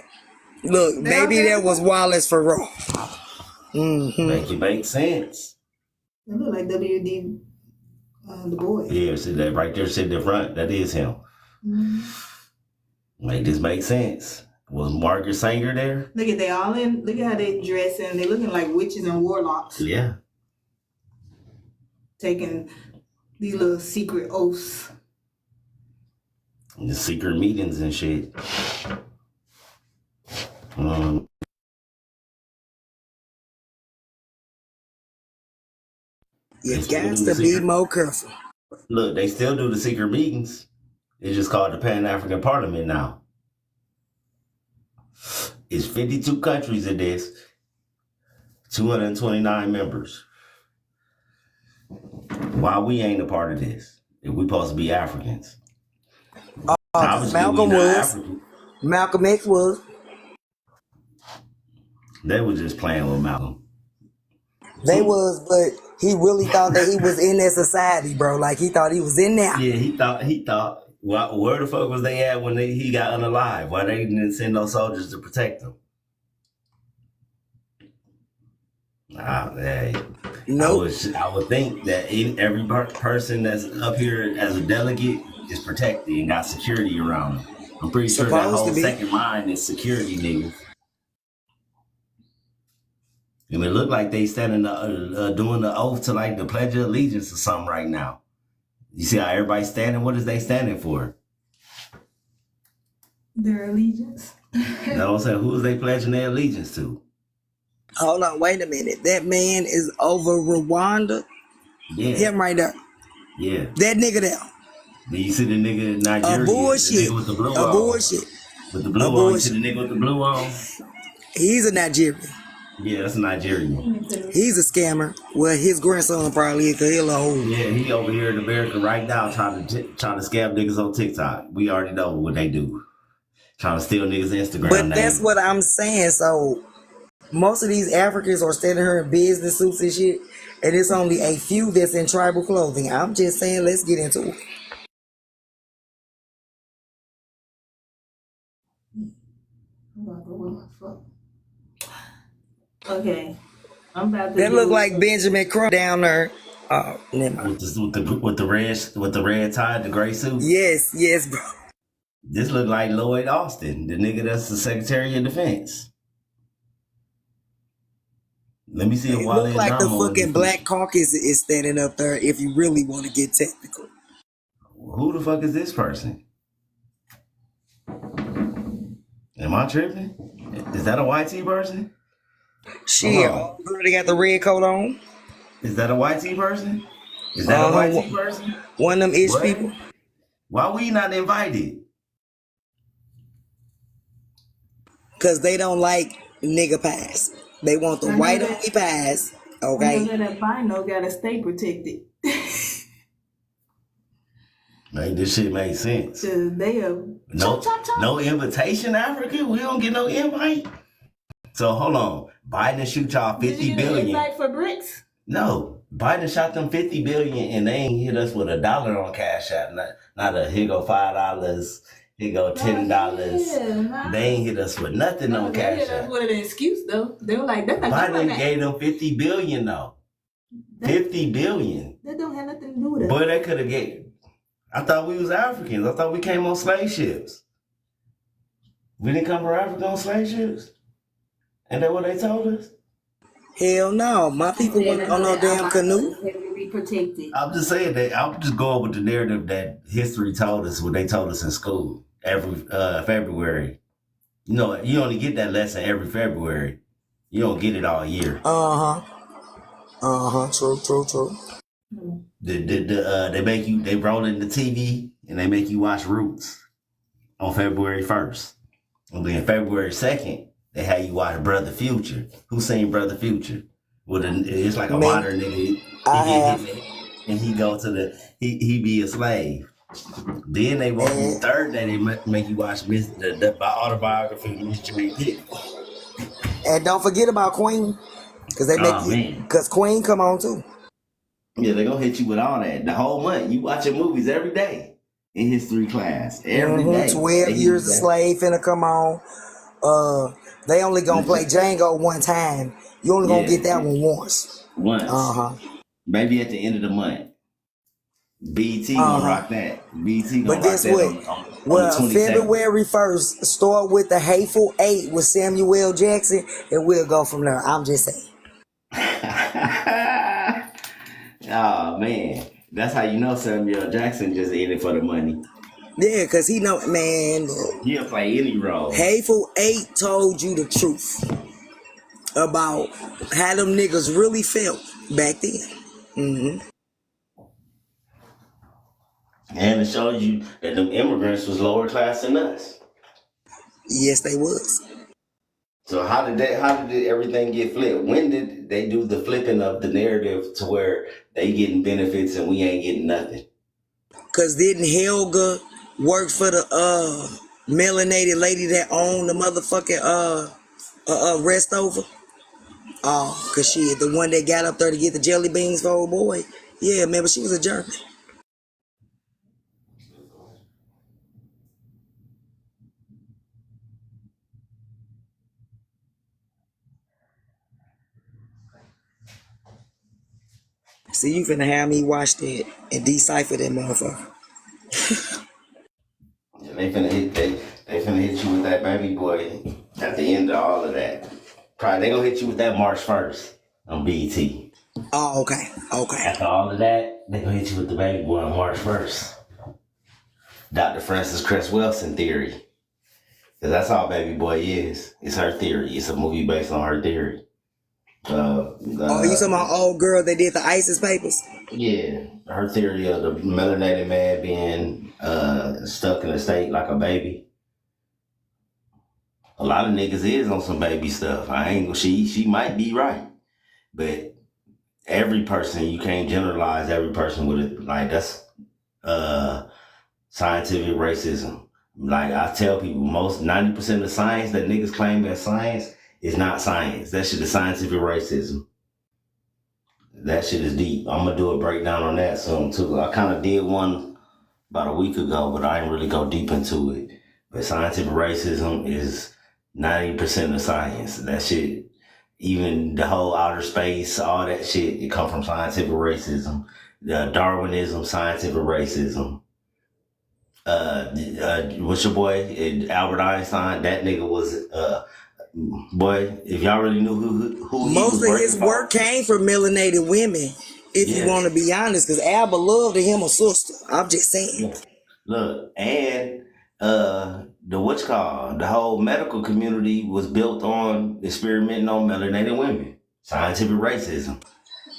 [SPEAKER 2] Look, maybe that was Wallace Farroy.
[SPEAKER 1] Make it make sense.
[SPEAKER 3] They look like W.D. Du Bois.
[SPEAKER 1] Yeah, see that right there sitting in front. That is him. Make this make sense. Was Margaret Sanger there?
[SPEAKER 3] Look at look at how they dressing. They looking like witches and warlocks.
[SPEAKER 1] Yeah.
[SPEAKER 3] Taking these little secret oaths.
[SPEAKER 1] The secret meetings and shit.
[SPEAKER 2] You got to be more careful.
[SPEAKER 1] Look, they still do the secret meetings. It's just called the Pan-African Parliament now. It's 52 countries in this, 229 members. Why we ain't a part of this? If we supposed to be Africans.
[SPEAKER 2] Malcolm was. Malcolm X was.
[SPEAKER 1] They were just playing with Malcolm.
[SPEAKER 2] They was, but he really thought that he was in that society, bro. Like he thought he was in there.
[SPEAKER 1] Yeah, he thought. Where the fuck was they at when he got unalive? Why they didn't send no soldiers to protect him? Hey,
[SPEAKER 2] Nope.
[SPEAKER 1] I would think that every person that's up here as a delegate is protected and got security around them. I'm pretty sure that whole second line is security, niggas. And it look like they standing doing the oath to like the Pledge of Allegiance or something right now. You see how everybody's standing? What is they standing for?
[SPEAKER 3] Their allegiance.
[SPEAKER 1] You know what I'm saying? Who is they pledging their allegiance to?
[SPEAKER 2] Hold on, wait a minute. That man is over Rwanda.
[SPEAKER 1] Yeah.
[SPEAKER 2] Him right there.
[SPEAKER 1] Yeah.
[SPEAKER 2] That nigga there.
[SPEAKER 1] Then you see the nigga in Nigeria.
[SPEAKER 2] A bullshit.
[SPEAKER 1] The nigga with the blue
[SPEAKER 2] A
[SPEAKER 1] on.
[SPEAKER 2] bullshit.
[SPEAKER 1] With the blue on. You see the nigga with the blue on?
[SPEAKER 2] He's a Nigerian.
[SPEAKER 1] Yeah, that's a Nigerian.
[SPEAKER 2] He's a scammer. Well, his grandson probably is, 'cause he'll hold.
[SPEAKER 1] Yeah, he over here in America right now trying to scam niggas on TikTok. We already know what they do. Trying to steal niggas' Instagram
[SPEAKER 2] But
[SPEAKER 1] names.
[SPEAKER 2] that's what I'm saying. So most of these Africans are standing here in business suits and shit, and it's only a few that's in tribal clothing. I'm just saying, let's get into it.
[SPEAKER 3] Okay, I'm about to.
[SPEAKER 2] That look like Benjamin Crump down there. Oh, never mind.
[SPEAKER 1] With the red tie, the gray suit.
[SPEAKER 2] Yes, bro.
[SPEAKER 1] This look like Lloyd Austin, the nigga that's the Secretary of Defense. Let me see if
[SPEAKER 2] It
[SPEAKER 1] Wale
[SPEAKER 2] look like the
[SPEAKER 1] Adamo
[SPEAKER 2] fucking Black Caucus is standing up there. If you really want to get technical.
[SPEAKER 1] Who the fuck is this person? Am I tripping? Is that a YT person?
[SPEAKER 2] Shit, girl, they got the red coat on.
[SPEAKER 1] Is that a YT person? Is that a YT person?
[SPEAKER 2] One of them ish people.
[SPEAKER 1] Why we not invited?
[SPEAKER 2] Because they don't like nigga pies. They want the white only pies. Okay.
[SPEAKER 3] I know that albino gotta stay protected.
[SPEAKER 1] Like this shit makes sense.
[SPEAKER 3] They are
[SPEAKER 1] no invitation, Africa. We don't get no invite. So hold on. Biden shoot y'all $50 billion.
[SPEAKER 3] Invite for BRICS?
[SPEAKER 1] No, Biden shot them 50 billion and they ain't hit us with $1 on Cash App. Not a here go $5, here go $10.
[SPEAKER 3] Yeah,
[SPEAKER 1] They ain't hit us with nothing on Cash
[SPEAKER 3] that's
[SPEAKER 1] App.
[SPEAKER 3] what an excuse though. They were like, that's not doing
[SPEAKER 1] Biden
[SPEAKER 3] that.
[SPEAKER 1] gave them 50 billion though. 50 billion.
[SPEAKER 3] That don't have nothing to do with it.
[SPEAKER 1] Boy, they could have get. I thought we was Africans. I thought we came on slave ships. We didn't come from Africa on slave ships. Ain't that what they told us?
[SPEAKER 2] Hell no, my people went on no damn canoe.
[SPEAKER 3] Be protected.
[SPEAKER 1] I'm just saying that. I'm just going with the narrative that history told us, what they told us in school every February. You know, you only get that lesson every February. You don't get it all year.
[SPEAKER 2] True.
[SPEAKER 1] They make you, they roll in the TV and they make you watch Roots on February 1st. And then February 2nd, they had you watch Brother Future. Who seen Brother Future? It's like a modern nigga. And he go to he be a slave. Then they roll on the third day, they make you watch the autobiography of Miss Jane Pitt.
[SPEAKER 2] And don't forget about Queen. Cause they make cause Queen come on too.
[SPEAKER 1] Yeah, they gonna hit you with all that. The whole month. You watching movies every day in history class. Every day.
[SPEAKER 2] 12 Years a Slave finna come on. They only gonna play Django one time. You only gonna get that one once.
[SPEAKER 1] Maybe at the end of the month. BT gonna rock that. BT gonna rock that. But guess what?
[SPEAKER 2] Well, February 1st, start with the Hateful Eight with Samuel Jackson, and we'll go from there. I'm just saying.
[SPEAKER 1] Oh man, that's how you know Samuel Jackson just in it for the money.
[SPEAKER 2] Yeah, cause he know, man.
[SPEAKER 1] He'll play any role.
[SPEAKER 2] Hateful Eight told you the truth about how them niggas really felt back then.
[SPEAKER 1] And it showed you that them immigrants was lower class than us.
[SPEAKER 2] Yes, they was.
[SPEAKER 1] So how did everything get flipped? When did they do the flipping of the narrative to where they getting benefits and we ain't getting nothing?
[SPEAKER 2] Cause didn't Helga work for the melanated lady that owned the motherfucking Restover? Oh, cause she the one that got up there to get the jelly beans for old boy. Yeah, remember she was a German. See, you finna have me watch that and decipher that motherfucker.
[SPEAKER 1] Yeah, they finna hit you with that baby boy at the end of all of that. Probably they gonna hit you with that March 1st on BET.
[SPEAKER 2] Oh, okay.
[SPEAKER 1] After all of that, they gonna hit you with the baby boy on March 1st. Dr. Frances Cress Wilson theory. Cause that's all Baby Boy is. It's her theory. It's a movie based on her theory.
[SPEAKER 2] You talking about old girl that did the ISIS papers?
[SPEAKER 1] Yeah, her theory of the melanated man being stuck in a state like a baby. A lot of niggas is on some baby stuff. She might be right, but every person, you can't generalize every person with it. Like that's scientific racism. Like I tell people, 90% of science that niggas claim as science is not science. That shit is scientific racism. That shit is deep. I'm gonna do a breakdown on that soon too. I kind of did one about a week ago, but I didn't really go deep into it. But scientific racism is 90% of science. That shit, even the whole outer space, all that shit, it come from scientific racism. Darwinism, scientific racism. What's your boy Albert Einstein? That nigga was boy. If y'all really knew who
[SPEAKER 2] most of his work came from melanated women. If you want to be honest, because Albert loved him a sister. I'm just saying.
[SPEAKER 1] Yeah. Look, and the whole medical community was built on experimenting on melanated women. Scientific racism.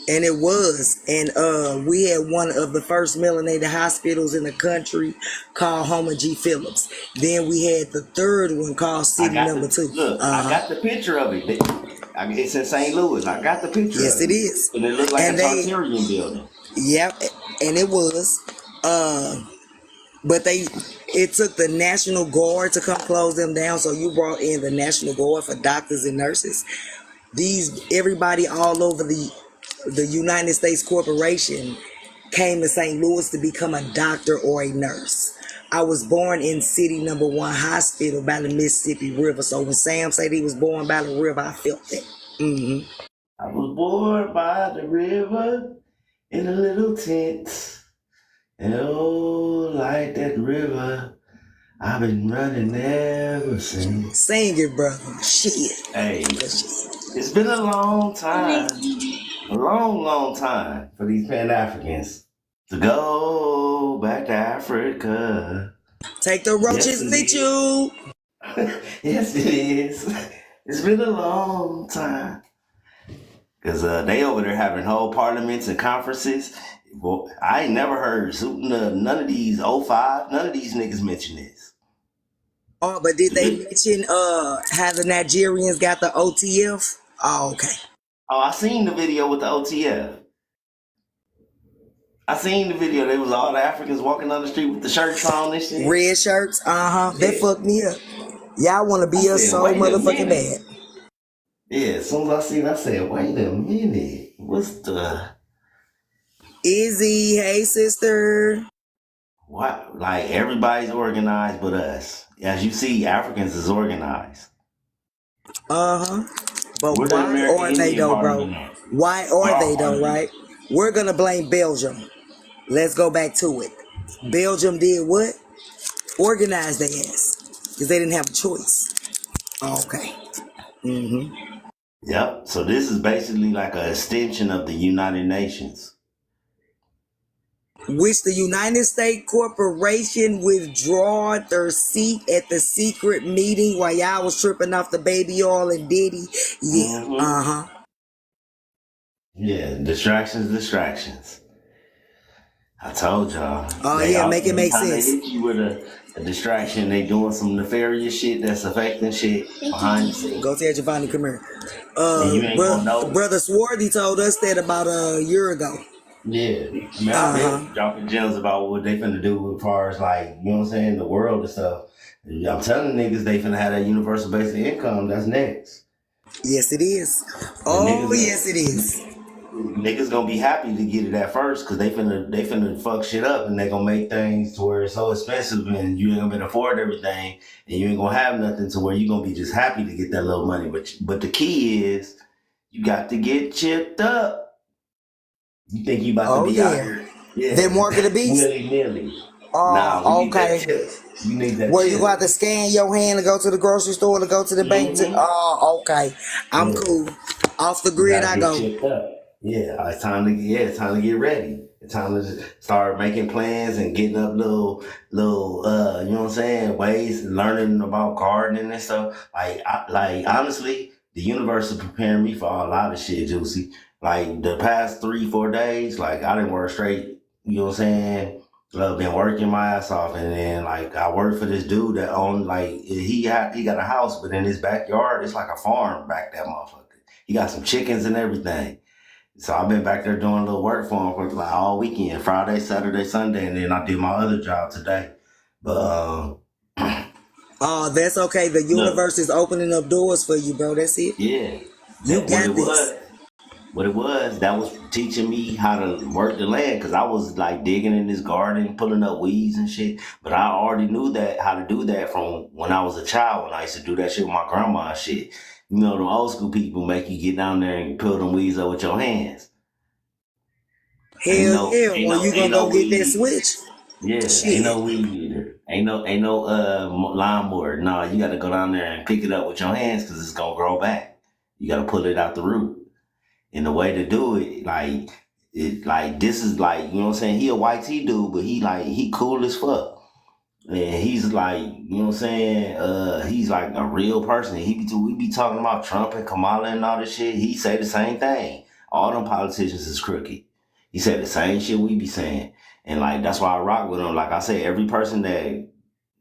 [SPEAKER 2] And it was. And we had one of the first melanated hospitals in the country called Homer G. Phillips. Then we had the third one called City Number 2.
[SPEAKER 1] Look, I got the picture of it. It's in St. Louis. I got the picture.
[SPEAKER 2] Yes, it is.
[SPEAKER 1] And it looked like a Tartarian building.
[SPEAKER 2] Yep, and it was. But it took the National Guard to come close them down. So you brought in the National Guard for doctors and nurses. Everybody all over the the United States Corporation came to St. Louis to become a doctor or a nurse. I was born in City Number 1 Hospital by the Mississippi River. So when Sam said he was born by the river, I felt that. Mm-hmm.
[SPEAKER 1] I was born by the river in a little tent. And oh, like that river, I've been running ever since.
[SPEAKER 2] Sing it, brother. Shit.
[SPEAKER 1] Hey, it's been a long time, long time for these Pan-Africans to go back to Africa.
[SPEAKER 2] Take the roaches with you.
[SPEAKER 1] Yes, it is. It's been a long time. Because they over there having whole parliaments and conferences. Well, I ain't never heard none of these 05, none of these niggas mention this.
[SPEAKER 2] Oh, but did they mention how the Nigerians got the OTF? Oh, okay.
[SPEAKER 1] Oh, I seen the video with the OTF. I seen the video. They was all the Africans walking down the street with the shirts on and shit.
[SPEAKER 2] Red shirts, That
[SPEAKER 1] Yeah.
[SPEAKER 2] fucked me up. Y'all want to be us so
[SPEAKER 1] wait a
[SPEAKER 2] motherfucking
[SPEAKER 1] minute.
[SPEAKER 2] bad.
[SPEAKER 1] Yeah, as soon as I seen it, I said, wait a minute. What's the...
[SPEAKER 2] Izzy, hey sister.
[SPEAKER 1] What? Like, everybody's organized but us. As you see, Africans is organized.
[SPEAKER 2] But
[SPEAKER 1] We're the
[SPEAKER 2] why
[SPEAKER 1] American
[SPEAKER 2] are they
[SPEAKER 1] Indian
[SPEAKER 2] though, bro?
[SPEAKER 1] Parliament.
[SPEAKER 2] Why are they though,
[SPEAKER 1] Parliament.
[SPEAKER 2] right? We're gonna blame Belgium. Let's go back to it. Belgium did what? Organize their ass. Because they didn't have a choice. Okay. Mm-hmm.
[SPEAKER 1] Yep. So this is basically like an extension of the United Nations.
[SPEAKER 2] Which the United States Corporation withdraw their seat at the secret meeting while y'all was tripping off the baby oil and Diddy. Yeah.
[SPEAKER 1] Mm-hmm. Yeah, distractions. I told y'all.
[SPEAKER 2] Oh yeah, make it make
[SPEAKER 1] every time
[SPEAKER 2] sense.
[SPEAKER 1] They hit you with a distraction. They doing some nefarious shit that's affecting shit behind the scenes.
[SPEAKER 2] Go tell Giovanni, come here.
[SPEAKER 1] And you ain't gonna know.
[SPEAKER 2] Brother Swarthy told us that about a year ago.
[SPEAKER 1] Yeah, man, I've been dropping gems about what they finna do as far as like, you know what I'm saying, the world and stuff. I'm telling niggas they finna have that universal basic income. That's next.
[SPEAKER 2] Yes, it is. Oh, yes, it is.
[SPEAKER 1] Niggas gonna be happy to get it at first because they finna fuck shit up and they gonna make things to where it's so expensive and you ain't gonna be able to afford everything and you ain't gonna have nothing to where you gonna be just happy to get that little money. But the key is you got to get chipped up. You think you about to be out here? Yeah.
[SPEAKER 2] They market the beast.
[SPEAKER 1] Willy-nilly.
[SPEAKER 2] Oh, okay.
[SPEAKER 1] You need that
[SPEAKER 2] Where
[SPEAKER 1] chip.
[SPEAKER 2] you got to scan your hand to go to the grocery store to go to the bank. Oh, okay. I'm cool. Off the grid I go.
[SPEAKER 1] Chipped up. Yeah, it's time to get ready. It's time to start making plans and getting up little, you know what I'm saying, ways, learning about gardening and stuff. Like honestly, the universe is preparing me for a lot of shit, Juicy. Like the past 3-4 days, like I didn't work straight, you know what I'm saying? Been working my ass off, and then like I worked for this dude that owned like he got a house, but in his backyard it's like a farm back that motherfucker. He got some chickens and everything. So I've been back there doing a little work for him for like all weekend, Friday, Saturday, Sunday, and then I did my other job today. But
[SPEAKER 2] oh, that's okay. The universe is opening up doors for you, bro. That's it.
[SPEAKER 1] Yeah,
[SPEAKER 2] you got this.
[SPEAKER 1] What it was, that was teaching me how to work the land because I was like digging in this garden, pulling up weeds and shit. But I already knew how to do that from when I was a child, when I used to do that shit with my grandma and shit. You know, the old school people make you get down there and pull them weeds up with your hands.
[SPEAKER 2] Hell yeah, well you gonna go get that switch.
[SPEAKER 1] Yeah, shit. Ain't no weed eater. Ain't no lawnmower. No, you gotta go down there and pick it up with your hands because it's gonna grow back. You gotta pull it out the root. And the way to do it, this is like, you know what I'm saying? He a white T dude, but he cool as fuck. And he's like, you know what I'm saying? He's like a real person. We be talking about Trump and Kamala and all this shit. He say the same thing. All them politicians is crooked. He said the same shit we be saying. And like, that's why I rock with him. Like I say, every person that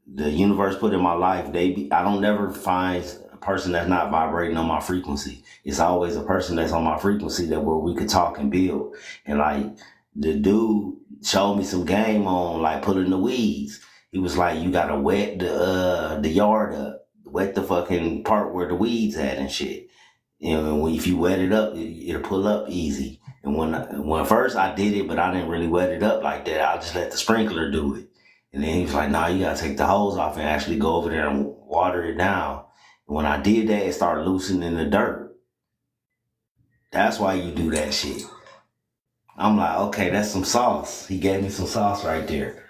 [SPEAKER 1] the universe put in my life, I don't never find a person that's not vibrating on my frequency. It's always a person that's on my frequency that where we could talk and build. And like the dude showed me some game on like pulling the weeds. He was like, you gotta wet the yard up, wet the fucking part where the weeds at and shit. You know, if you wet it up, it'll pull up easy. And when first I did it, but I didn't really wet it up like that. I just let the sprinkler do it. And then he was like, "Nah, you gotta take the hose off and actually go over there and water it down." And when I did that, it started loosening the dirt. That's why you do that shit. I'm like, okay, that's some sauce. He gave me some sauce right there.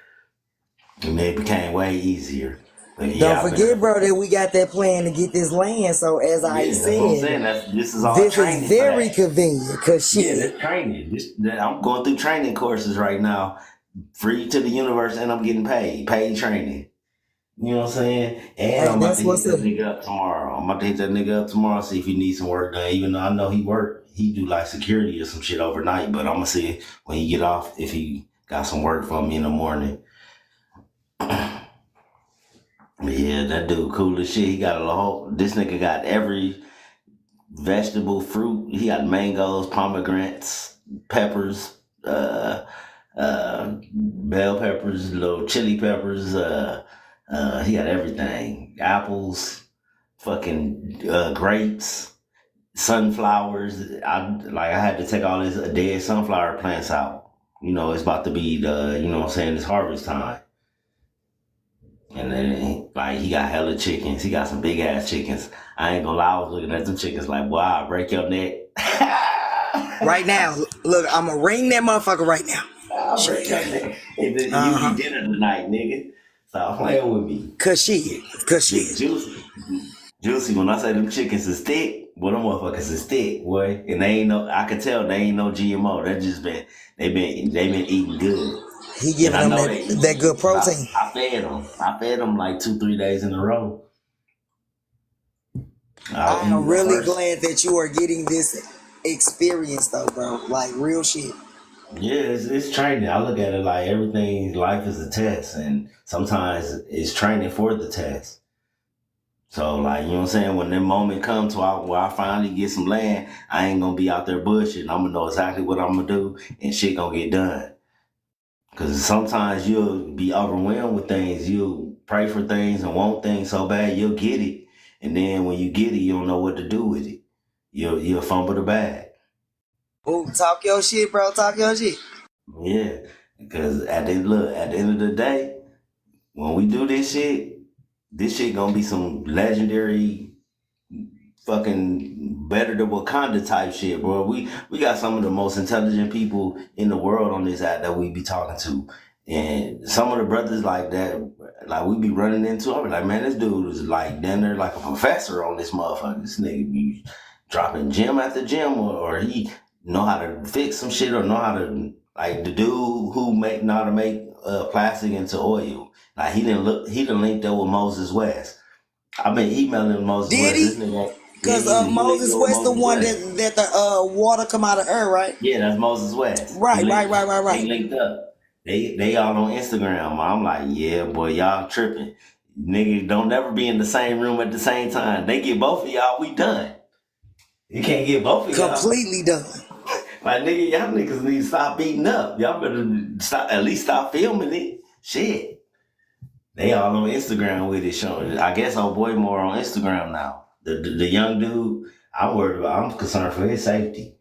[SPEAKER 1] And it became way easier. But
[SPEAKER 2] Don't
[SPEAKER 1] yeah,
[SPEAKER 2] forget, bro, that we got that plan to get this land. So as I
[SPEAKER 1] yeah, that's what I'm saying.
[SPEAKER 2] said,
[SPEAKER 1] This is all
[SPEAKER 2] this is
[SPEAKER 1] training for
[SPEAKER 2] very
[SPEAKER 1] that.
[SPEAKER 2] convenient. Cause
[SPEAKER 1] Yeah,
[SPEAKER 2] shit,
[SPEAKER 1] that's training. I'm going through training courses right now, free to the universe, and I'm getting paid training. You know what I'm saying? And
[SPEAKER 2] hey,
[SPEAKER 1] I'm about
[SPEAKER 2] that's
[SPEAKER 1] to hit
[SPEAKER 2] what's
[SPEAKER 1] that
[SPEAKER 2] up.
[SPEAKER 1] nigga up tomorrow. I'm about to hit that nigga up tomorrow, see if he needs some work done. Even though I know he do like security or some shit overnight. But I'm gonna see when he get off if he got some work for me in the morning. Yeah, that dude cool as shit. He got a whole. This nigga got every vegetable, fruit. He got mangoes, pomegranates, peppers, bell peppers, little chili peppers. He got everything. Apples, fucking grapes, sunflowers. I had to take all his dead sunflower plants out. You know, it's about to be the you know what I'm saying, it's harvest time. And then like he got hella chickens. He got some big ass chickens. I ain't gonna lie, I was looking at them chickens like, wow, I'll break your neck.
[SPEAKER 2] Right now, look, I'm gonna ring that motherfucker right now.
[SPEAKER 1] I'll break your neck. And then you
[SPEAKER 2] Uh
[SPEAKER 1] eat
[SPEAKER 2] huh.
[SPEAKER 1] dinner tonight, nigga. Stop playing with me.
[SPEAKER 2] Cause shit, cause
[SPEAKER 1] Get
[SPEAKER 2] shit.
[SPEAKER 1] juicy. Juicy, when I say them chickens is thick, well, them motherfuckers is thick, boy. And they ain't no, I can tell they ain't no GMO. They been eating good.
[SPEAKER 2] He
[SPEAKER 1] And
[SPEAKER 2] giving
[SPEAKER 1] I
[SPEAKER 2] them
[SPEAKER 1] know they
[SPEAKER 2] that
[SPEAKER 1] eating
[SPEAKER 2] good
[SPEAKER 1] good because
[SPEAKER 2] protein.
[SPEAKER 1] I fed them. I fed them like 2, 3 days in a row.
[SPEAKER 2] I
[SPEAKER 1] You
[SPEAKER 2] am
[SPEAKER 1] the
[SPEAKER 2] really
[SPEAKER 1] first.
[SPEAKER 2] glad that you are getting this experience though, bro. Like real shit.
[SPEAKER 1] Yeah, it's training. I look at it like everything, life is a test. And sometimes it's training for the test. So, like, you know what I'm saying? When that moment comes where I finally get some land, I ain't gonna be out there bullshitting. I'm gonna know exactly what I'm gonna do and shit gonna get done. Cause sometimes you'll be overwhelmed with things. You'll pray for things and want things so bad you'll get it. And then when you get it, you don't know what to do with it. You'll fumble the bag.
[SPEAKER 2] Oh, talk your shit, bro. Talk your shit.
[SPEAKER 1] Yeah. Because at the end of the day, when we do this shit gonna be some legendary fucking better than Wakanda type shit, bro. We got some of the most intelligent people in the world on this app that we be talking to. And some of the brothers like that, like we be running into, I be like, man, this dude is like down there like a professor on this motherfucker. This nigga be dropping gym after gym, or he know how to fix some shit, or know how to, like the dude who know how to make plastic into oil. Like he done linked up with Moses West. I've been emailing Moses
[SPEAKER 2] Did
[SPEAKER 1] West. This
[SPEAKER 2] he?
[SPEAKER 1] nigga, yeah,
[SPEAKER 2] Cause
[SPEAKER 1] he linked
[SPEAKER 2] Moses
[SPEAKER 1] up with
[SPEAKER 2] West the
[SPEAKER 1] Moses
[SPEAKER 2] one
[SPEAKER 1] West.
[SPEAKER 2] that the water come out of her, right?
[SPEAKER 1] Yeah, that's Moses West.
[SPEAKER 2] Right, right, right, right,
[SPEAKER 1] They
[SPEAKER 2] right.
[SPEAKER 1] linked up. They all on Instagram. I'm like, yeah, boy, y'all tripping. Nigga, don't never be in the same room at the same time. They get both of y'all, we done. You can't get both of y'all.
[SPEAKER 2] Completely done.
[SPEAKER 1] Like nigga, y'all niggas need to stop beating up. Y'all better stop at least stop filming it. Shit. They all on Instagram with it showing. I guess old boy more on Instagram now. The young dude, I'm concerned for his safety.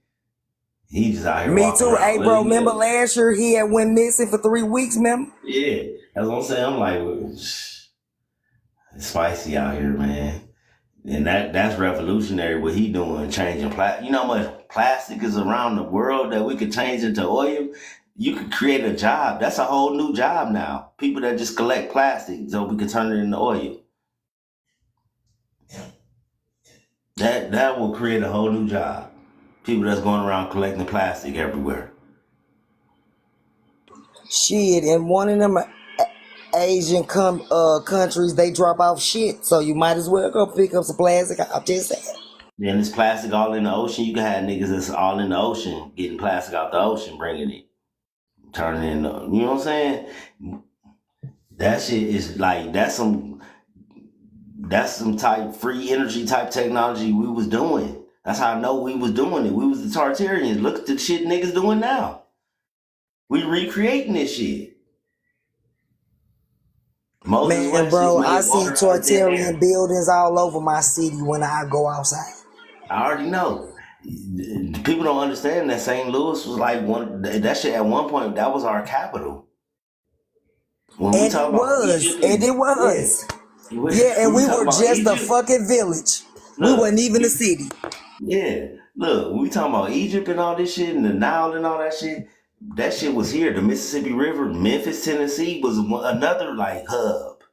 [SPEAKER 1] He just out here
[SPEAKER 2] Me
[SPEAKER 1] walking
[SPEAKER 2] too. Hey,
[SPEAKER 1] around
[SPEAKER 2] bro.
[SPEAKER 1] willy
[SPEAKER 2] Remember
[SPEAKER 1] nilly.
[SPEAKER 2] last year he had went missing for 3 weeks, remember?
[SPEAKER 1] Yeah, that's what I'm saying. I'm like, well, it's spicy out here, man. And that's revolutionary. What he doing, changing plastic. You know how much plastic is around the world that we could change into oil. You could create a job. That's a whole new job now. People that just collect plastic so we can turn it into oil. That will create a whole new job. People that's going around collecting plastic everywhere.
[SPEAKER 2] Shit, and one of them Asian countries, they drop off shit. So you might as well go pick up some plastic. I'm just saying.
[SPEAKER 1] Then it's plastic all in the ocean. You can have niggas that's all in the ocean getting plastic out the ocean, bringing it, turning it into, you know what I'm saying? That shit is like that's some type free energy type technology we was doing. That's how I know we was doing it. We was the Tartarians. Look at the shit niggas doing now. We recreating this shit. Moses
[SPEAKER 2] Man,
[SPEAKER 1] West just
[SPEAKER 2] bro, I
[SPEAKER 1] made
[SPEAKER 2] see
[SPEAKER 1] water out of thin
[SPEAKER 2] Tortarian
[SPEAKER 1] air.
[SPEAKER 2] buildings all over my city when I go outside.
[SPEAKER 1] I already know. People don't understand that St. Louis was like that shit at one point. That was our capital. When we
[SPEAKER 2] And
[SPEAKER 1] talk
[SPEAKER 2] it
[SPEAKER 1] about
[SPEAKER 2] was.
[SPEAKER 1] Egypt,
[SPEAKER 2] And it
[SPEAKER 1] yeah,
[SPEAKER 2] was.
[SPEAKER 1] when
[SPEAKER 2] Yeah, and
[SPEAKER 1] we
[SPEAKER 2] we
[SPEAKER 1] talk
[SPEAKER 2] were
[SPEAKER 1] about
[SPEAKER 2] just a
[SPEAKER 1] Egypt,
[SPEAKER 2] fucking village. We wasn't
[SPEAKER 1] look,
[SPEAKER 2] even a city.
[SPEAKER 1] yeah, look, when we talking about Egypt and all this shit and the Nile and all that shit. That shit was here. The Mississippi River, Memphis, Tennessee was another like hub.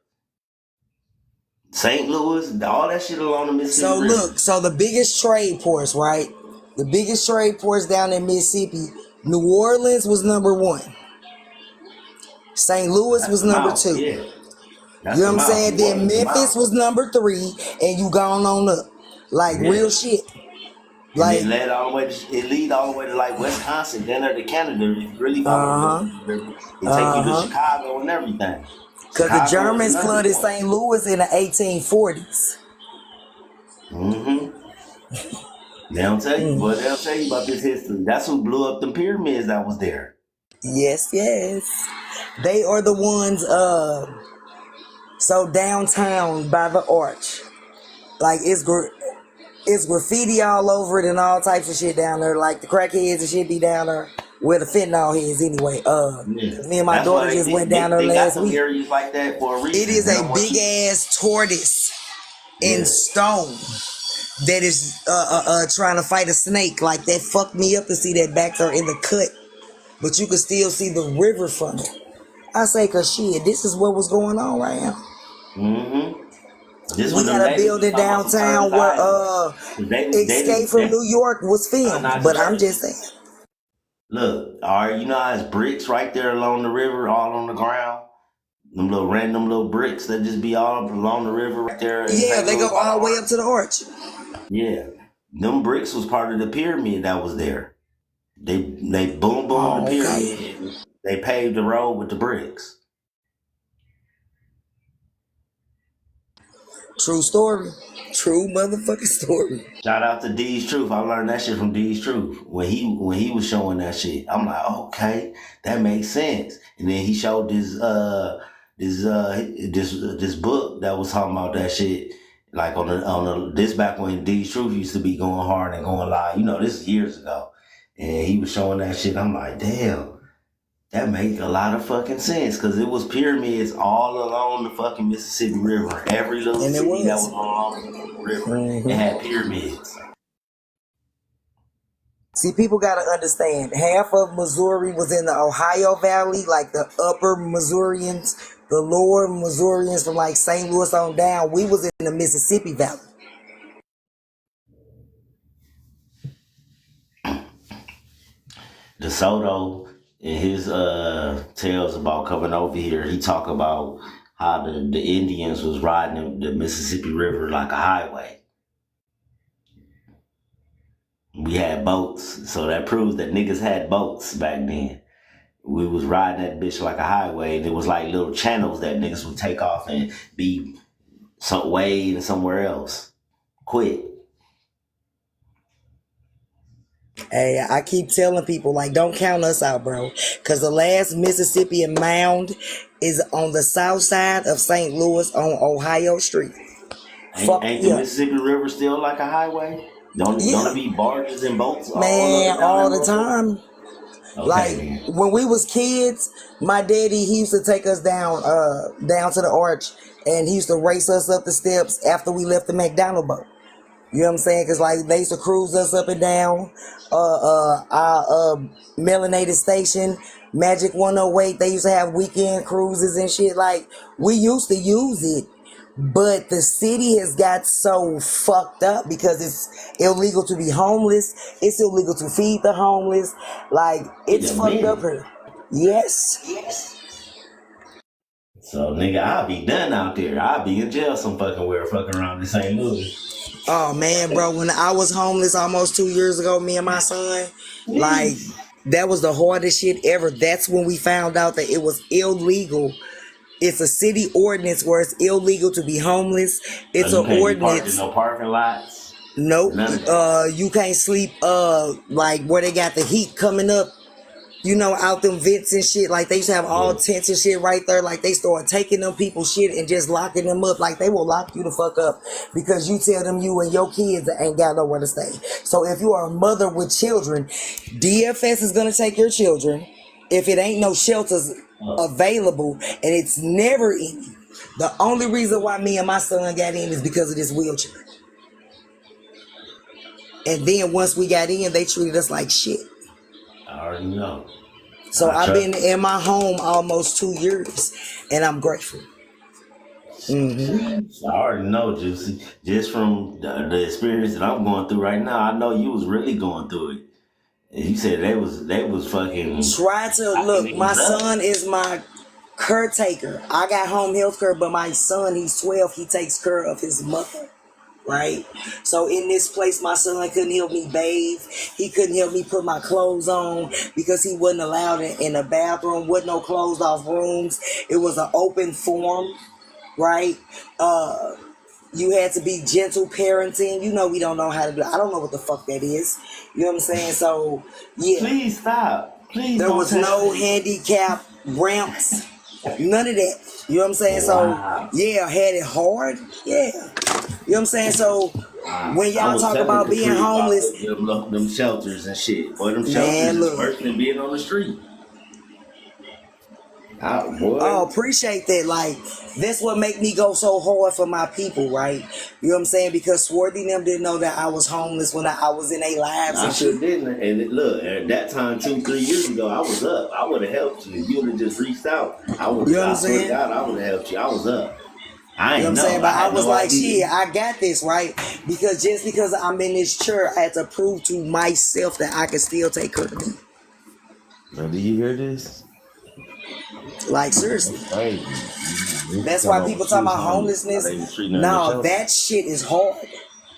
[SPEAKER 1] St. Louis, all that shit along the Mississippi
[SPEAKER 2] So
[SPEAKER 1] River.
[SPEAKER 2] look, so the biggest trade ports, right? The biggest trade ports down in Mississippi, New Orleans was number one. St. Louis
[SPEAKER 1] That's
[SPEAKER 2] was
[SPEAKER 1] the
[SPEAKER 2] number
[SPEAKER 1] mouth.
[SPEAKER 2] two.
[SPEAKER 1] Yeah,
[SPEAKER 2] You
[SPEAKER 1] that's
[SPEAKER 2] know
[SPEAKER 1] the
[SPEAKER 2] what I'm
[SPEAKER 1] mouth.
[SPEAKER 2] saying?
[SPEAKER 1] New
[SPEAKER 2] Then
[SPEAKER 1] Orleans, the
[SPEAKER 2] Memphis
[SPEAKER 1] mouth.
[SPEAKER 2] was number three, and you gone on up. Like
[SPEAKER 1] Yeah.
[SPEAKER 2] real shit.
[SPEAKER 1] And it
[SPEAKER 2] Like,
[SPEAKER 1] led all the way it lead all the way to like Wisconsin, then there to Canada. If you really follow the
[SPEAKER 2] uh-huh.
[SPEAKER 1] Mississippi River, it take you to
[SPEAKER 2] Uh-huh.
[SPEAKER 1] Chicago and everything.
[SPEAKER 2] Cause the
[SPEAKER 1] Chicago is
[SPEAKER 2] Germans
[SPEAKER 1] another
[SPEAKER 2] flooded
[SPEAKER 1] point.
[SPEAKER 2] St. Louis in the 1840s.
[SPEAKER 1] Mm-hmm. They'll tell you about this history. That's who blew up the pyramids that was there.
[SPEAKER 2] Yes, yes. They are the ones, so downtown by the arch. Like it's graffiti all over it and all types of shit down there. Like the crackheads and shit be down there where the fentanyl heads anyway.
[SPEAKER 1] Yeah.
[SPEAKER 2] 'Cause me and my
[SPEAKER 1] That's why
[SPEAKER 2] daughter just went down
[SPEAKER 1] they,
[SPEAKER 2] there
[SPEAKER 1] they got
[SPEAKER 2] last
[SPEAKER 1] them
[SPEAKER 2] week.
[SPEAKER 1] areas like that for a
[SPEAKER 2] It
[SPEAKER 1] reason.
[SPEAKER 2] is
[SPEAKER 1] They
[SPEAKER 2] a
[SPEAKER 1] don't want
[SPEAKER 2] big
[SPEAKER 1] you.
[SPEAKER 2] ass tortoise in
[SPEAKER 1] Yeah.
[SPEAKER 2] stone that is trying to fight a snake. Like that fucked me up to see that back there in the cut, but you could still see the river from it. I say, cause shit, this is what was going on right now.
[SPEAKER 1] Mm-hmm. This
[SPEAKER 2] We
[SPEAKER 1] when them
[SPEAKER 2] had a
[SPEAKER 1] natives was
[SPEAKER 2] building
[SPEAKER 1] talking about some
[SPEAKER 2] downtown
[SPEAKER 1] Turner's
[SPEAKER 2] where
[SPEAKER 1] Island. They
[SPEAKER 2] Escape
[SPEAKER 1] didn't
[SPEAKER 2] from New York was filmed,
[SPEAKER 1] not the
[SPEAKER 2] but I'm just
[SPEAKER 1] churches.
[SPEAKER 2] saying.
[SPEAKER 1] Look, all right, you know how it's bricks right there along the river, all on the ground. Them little random little bricks that just be all up along the river right there in
[SPEAKER 2] Yeah,
[SPEAKER 1] St.
[SPEAKER 2] they
[SPEAKER 1] Louis
[SPEAKER 2] go
[SPEAKER 1] by the
[SPEAKER 2] all the way up to
[SPEAKER 1] arch.
[SPEAKER 2] the arch.
[SPEAKER 1] Yeah, them bricks was part of the pyramid that was there. They boom the
[SPEAKER 2] Oh, okay.
[SPEAKER 1] pyramid. And they paved the road with the bricks.
[SPEAKER 2] True story. True motherfucking story.
[SPEAKER 1] Shout out to D's Truth. I learned that shit from D's Truth when he was showing that shit. I'm like, okay, that makes sense. And then he showed this book that was talking about that shit. Like this back when D's Truth used to be going hard and going live. You know, this is years ago. And he was showing that shit. I'm like, damn, that makes a lot of fucking sense. Cause it was pyramids all along the fucking Mississippi River. Every little
[SPEAKER 2] And it
[SPEAKER 1] city that was
[SPEAKER 2] was.
[SPEAKER 1] along the Mississippi River, it
[SPEAKER 2] Hmm.
[SPEAKER 1] had pyramids.
[SPEAKER 2] See, people got to understand, half of Missouri was in the Ohio Valley, like the upper Missourians, the lower Missourians from like St. Louis on down. We was in the Mississippi Valley.
[SPEAKER 1] DeSoto in his tales about coming over here, he talk about how the Indians was riding the Mississippi River like a highway. We had boats, so that proves that niggas had boats back then. We was riding that bitch like a highway, and it was like little channels that niggas would take off and be some way somewhere else. Quick.
[SPEAKER 2] Hey, I keep telling people, like, don't count us out, bro. Because the last Mississippian mound is on the south side of St. Louis on Ohio Street. Fuck
[SPEAKER 1] Ain't the
[SPEAKER 2] yeah.
[SPEAKER 1] Mississippi River still like a highway? Don't it
[SPEAKER 2] Yeah,
[SPEAKER 1] be barges and boats all up
[SPEAKER 2] man,
[SPEAKER 1] and down that
[SPEAKER 2] all the
[SPEAKER 1] motherfucker?
[SPEAKER 2] time.
[SPEAKER 1] Okay
[SPEAKER 2] Like
[SPEAKER 1] then.
[SPEAKER 2] when we was kids, my daddy, he used to take us down to the arch, and he used to race us up the steps after we left the McDonald boat. You know what I'm saying? Cause like they used to cruise us up and down our melanated station, Magic 108. They used to have weekend cruises and shit. Like we used to use it, but the city has got so fucked up because it's illegal to be homeless. It's illegal to feed the homeless. Like
[SPEAKER 1] Wait
[SPEAKER 2] it's
[SPEAKER 1] a
[SPEAKER 2] fucked up
[SPEAKER 1] minute.
[SPEAKER 2] here. Yes.
[SPEAKER 1] So nigga, I'll be done out there. I'll be in jail some fucking where fucking around in St. Louis.
[SPEAKER 2] Oh man, bro, when I was homeless almost 2 years ago, me and my son, like
[SPEAKER 1] Jeez.
[SPEAKER 2] that was the hardest shit ever. That's when we found out that it was illegal. It's a city ordinance where it's illegal to be homeless.
[SPEAKER 1] So
[SPEAKER 2] It's
[SPEAKER 1] you
[SPEAKER 2] an
[SPEAKER 1] can't be parked in
[SPEAKER 2] ordinance.
[SPEAKER 1] no parking lots.
[SPEAKER 2] Nope.
[SPEAKER 1] None of that.
[SPEAKER 2] You can't sleep like where they got the heat coming up. You know, out them vents and shit. Like they used to have all
[SPEAKER 1] Yeah.
[SPEAKER 2] tents and shit right there. Like they started taking them people's shit and just locking them up. Like they will lock you the fuck up because you tell them you and your kids ain't got nowhere to stay. So if you are a mother with children, DFS is gonna take your children. If it ain't no shelters available, and it's never any. The only reason why me and my son got in is because of this wheelchair. And then once we got in, they treated us like shit.
[SPEAKER 1] I already know.
[SPEAKER 2] So
[SPEAKER 1] I
[SPEAKER 2] I've been
[SPEAKER 1] trust.
[SPEAKER 2] in my home almost 2 years, and I'm grateful.
[SPEAKER 1] I already know, Juicy. Just from the experience that I'm going through right now, I know you was really going through it. And you said they was fucking
[SPEAKER 2] Try to
[SPEAKER 1] locking
[SPEAKER 2] look. My
[SPEAKER 1] niggas up.
[SPEAKER 2] son is my caretaker. I got home health care, but my son, he's 12. He takes care of his mother. Right? So in this place, my son couldn't help me bathe. He couldn't help me put my clothes on because he wasn't allowed in the bathroom. Wasn't no closed off rooms. It was an open form, right? You had to be gentle parenting. You know we don't know how to do it. I don't know what the fuck that is. You know what I'm saying? So yeah,
[SPEAKER 1] Please stop. Please
[SPEAKER 2] there
[SPEAKER 1] don't
[SPEAKER 2] was
[SPEAKER 1] tell
[SPEAKER 2] no
[SPEAKER 1] me.
[SPEAKER 2] handicap ramps. None of that. You know what I'm saying? So
[SPEAKER 1] Wow.
[SPEAKER 2] yeah, had it hard. Yeah. You know what I'm saying? So when
[SPEAKER 1] I
[SPEAKER 2] y'all
[SPEAKER 1] was
[SPEAKER 2] talk
[SPEAKER 1] telling
[SPEAKER 2] about being
[SPEAKER 1] Capri about
[SPEAKER 2] homeless,
[SPEAKER 1] them shelters and shit. Boy, them shelters
[SPEAKER 2] man,
[SPEAKER 1] is
[SPEAKER 2] look.
[SPEAKER 1] worse than being on the street.
[SPEAKER 2] Oh,
[SPEAKER 1] Boy.
[SPEAKER 2] appreciate that. Like, that's what make me go so hard for my people, right? You know what I'm saying? Because Swarthy and them didn't know that I was homeless when I was in their lives
[SPEAKER 1] I
[SPEAKER 2] and
[SPEAKER 1] sure
[SPEAKER 2] shit.
[SPEAKER 1] didn't. And look, at that time, 2-3 years ago, I was up. I would have helped you. If you would have just reached out, I would
[SPEAKER 2] You
[SPEAKER 1] have.
[SPEAKER 2] know what I'm
[SPEAKER 1] I swear to
[SPEAKER 2] saying?
[SPEAKER 1] God, I would have helped you. I was up. I
[SPEAKER 2] You know what
[SPEAKER 1] ain't
[SPEAKER 2] I'm
[SPEAKER 1] know.
[SPEAKER 2] saying?
[SPEAKER 1] I
[SPEAKER 2] But I
[SPEAKER 1] had
[SPEAKER 2] was
[SPEAKER 1] no
[SPEAKER 2] like,
[SPEAKER 1] idea.
[SPEAKER 2] shit, I got this, right? Because just because I'm in this chair, I had to prove to myself that I can still take care of me.
[SPEAKER 1] Bro, do you hear this?
[SPEAKER 2] Like,
[SPEAKER 1] That's
[SPEAKER 2] seriously.
[SPEAKER 1] crazy. You
[SPEAKER 2] That's
[SPEAKER 1] talking
[SPEAKER 2] why
[SPEAKER 1] about when
[SPEAKER 2] people
[SPEAKER 1] she
[SPEAKER 2] talk
[SPEAKER 1] was
[SPEAKER 2] about
[SPEAKER 1] homeless, how
[SPEAKER 2] homelessness.
[SPEAKER 1] they was treating her in the
[SPEAKER 2] No,
[SPEAKER 1] shelter.
[SPEAKER 2] that shit is hard.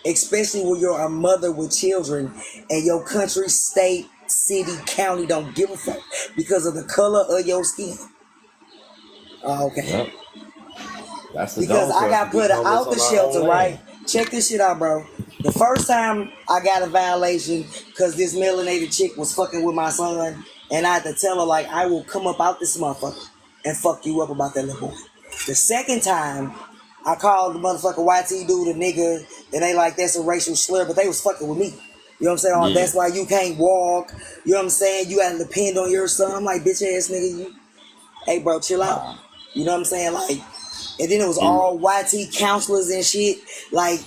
[SPEAKER 2] Especially when you're a mother with children and your country, state, city, county don't give a fuck because of the color of your skin. Oh, okay.
[SPEAKER 1] Yep. That's the
[SPEAKER 2] Because
[SPEAKER 1] goal
[SPEAKER 2] I
[SPEAKER 1] for us to
[SPEAKER 2] got
[SPEAKER 1] be
[SPEAKER 2] put
[SPEAKER 1] homeless
[SPEAKER 2] out the
[SPEAKER 1] on our own
[SPEAKER 2] shelter, right?
[SPEAKER 1] land.
[SPEAKER 2] Check this shit out, bro. The first time I got a violation because this melanated chick was fucking with my son, and I had to tell her, like, I will come up out this motherfucker and fuck you up about that little boy. The second time, I called the motherfucker YT dude a nigga, and they like, that's a racial slur, but they was fucking with me. You know what I'm saying? Oh,
[SPEAKER 1] Yeah.
[SPEAKER 2] that's why you can't walk. You know what I'm saying? You gotta depend on your son. I'm like, bitch ass nigga, you. Hey, bro, chill out.
[SPEAKER 1] Wow.
[SPEAKER 2] You know what I'm saying? Like, and then it was
[SPEAKER 1] And
[SPEAKER 2] all YT counselors and shit. Like,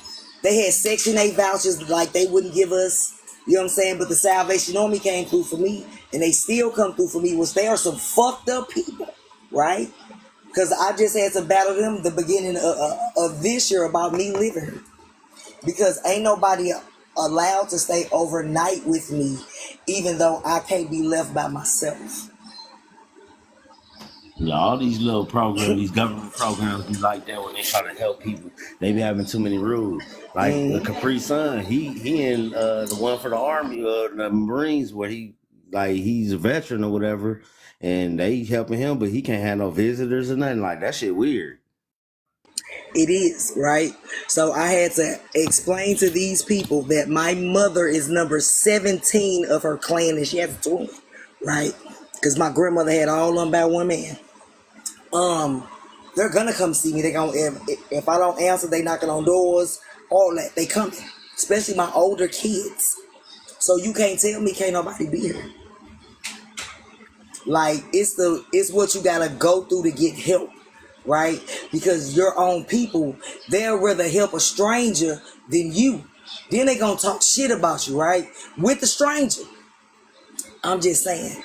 [SPEAKER 2] they had Section 8 vouchers like they wouldn't give us. You know what I'm saying? But the Salvation Army came through for me. And they still come through for me, which they are some fucked up people, right? Because I just had to battle them the beginning of this year about me living here. Because ain't nobody allowed to stay overnight with me, even though I can't be left by myself.
[SPEAKER 1] yeah, all these little programs, these government programs be like that when they try to help people. They be having too many rules. Like the Capri Sun, he in the one for the Army or the Marines where he's a veteran or whatever, and they helping him, but he can't have no visitors or nothing. Like that shit weird.
[SPEAKER 2] It is, right? So I had to explain to these people that my mother is number 17 of her clan and she has a twin, right? Because my grandmother had all them by one man. They're gonna come see me. They gonna if I don't answer, they knocking on doors, all that. They coming, especially my older kids. So you can't tell me can't nobody be here. Like it's what you gotta go through to get help, right? Because your own people, they'll rather help a stranger than you. Then they gonna talk shit about you, right? With the stranger. I'm just saying.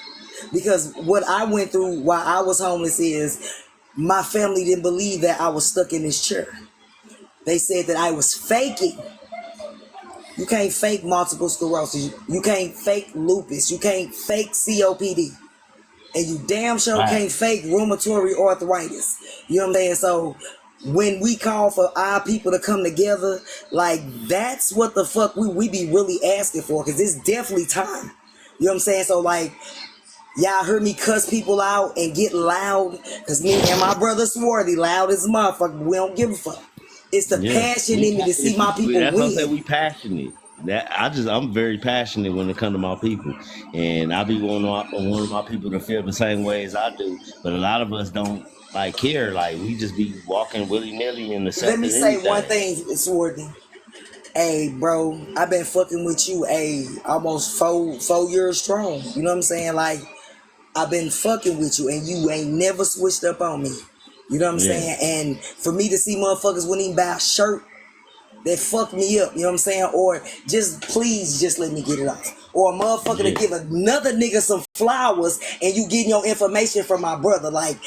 [SPEAKER 2] Because what I went through while I was homeless is my family didn't believe that I was stuck in this chair. They said that I was faking. You can't fake multiple sclerosis. You can't fake lupus. You can't fake COPD. And you damn sure
[SPEAKER 1] Right.
[SPEAKER 2] can't fake rheumatoid arthritis. You know what I'm saying? So when we call for our people to come together, like that's what the fuck we be really asking for, because it's definitely time. You know what I'm saying? So like y'all heard me cuss people out and get loud, because me and my brother Swarthy loud as a motherfucker. We don't give a fuck. It's the
[SPEAKER 1] Yeah,
[SPEAKER 2] passion in me to see my people
[SPEAKER 1] that's what I say.
[SPEAKER 2] win.
[SPEAKER 1] We passionate. I'm very passionate when it comes to my people, and I be one of my people to feel the same way as I do. But a lot of us don't like care. Like we just be walking willy nilly and
[SPEAKER 2] Let me
[SPEAKER 1] accepting
[SPEAKER 2] say one
[SPEAKER 1] anything.
[SPEAKER 2] thing, Swarthy. Hey, bro, I've been fucking with you, almost 4 years strong. You know what I'm saying? Like, I've been fucking with you, and you ain't never switched up on me. You know what I'm
[SPEAKER 1] Yeah,
[SPEAKER 2] saying? And for me to see motherfuckers wouldn't even buy a shirt that fucked me up, you know what I'm saying? Or please let me get it off. Or a motherfucker to
[SPEAKER 1] yeah.
[SPEAKER 2] give another nigga some flowers and you getting your information from my brother. Like,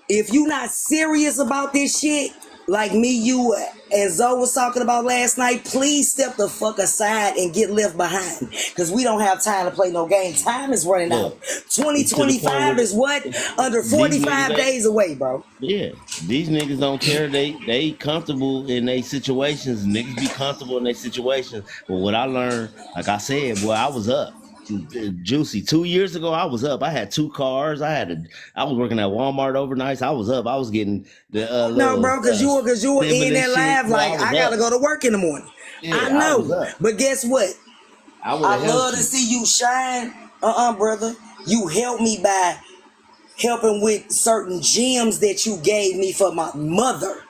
[SPEAKER 2] if you not serious about this shit, like me, you, and Zoe was talking about last night, please step the fuck aside and get left behind. Because we don't have time to play no game. Time is running out.
[SPEAKER 1] Look, it's to the point
[SPEAKER 2] 2025
[SPEAKER 1] where
[SPEAKER 2] is what? Under
[SPEAKER 1] these niggas
[SPEAKER 2] 45
[SPEAKER 1] ain't.
[SPEAKER 2] days away, bro.
[SPEAKER 1] Yeah, these niggas don't care. They comfortable in their situations. Niggas be comfortable in their situations. But what I learned, like I said, boy, I was up. Juicy. 2 years ago, I was up. I had two cars. I was working at Walmart overnights. I was up. I was getting the
[SPEAKER 2] No,
[SPEAKER 1] little
[SPEAKER 2] bro, cause you were in that
[SPEAKER 1] stimulus shit.
[SPEAKER 2] live
[SPEAKER 1] Boy, I
[SPEAKER 2] like
[SPEAKER 1] was
[SPEAKER 2] I gotta
[SPEAKER 1] up.
[SPEAKER 2] go to work in the morning. I
[SPEAKER 1] Yeah, I was
[SPEAKER 2] know,
[SPEAKER 1] up.
[SPEAKER 2] but guess what?
[SPEAKER 1] I would
[SPEAKER 2] I
[SPEAKER 1] have
[SPEAKER 2] love
[SPEAKER 1] helped
[SPEAKER 2] to
[SPEAKER 1] you.
[SPEAKER 2] see you shine. Brother. You helped me by helping with certain gems that you gave me for my mother.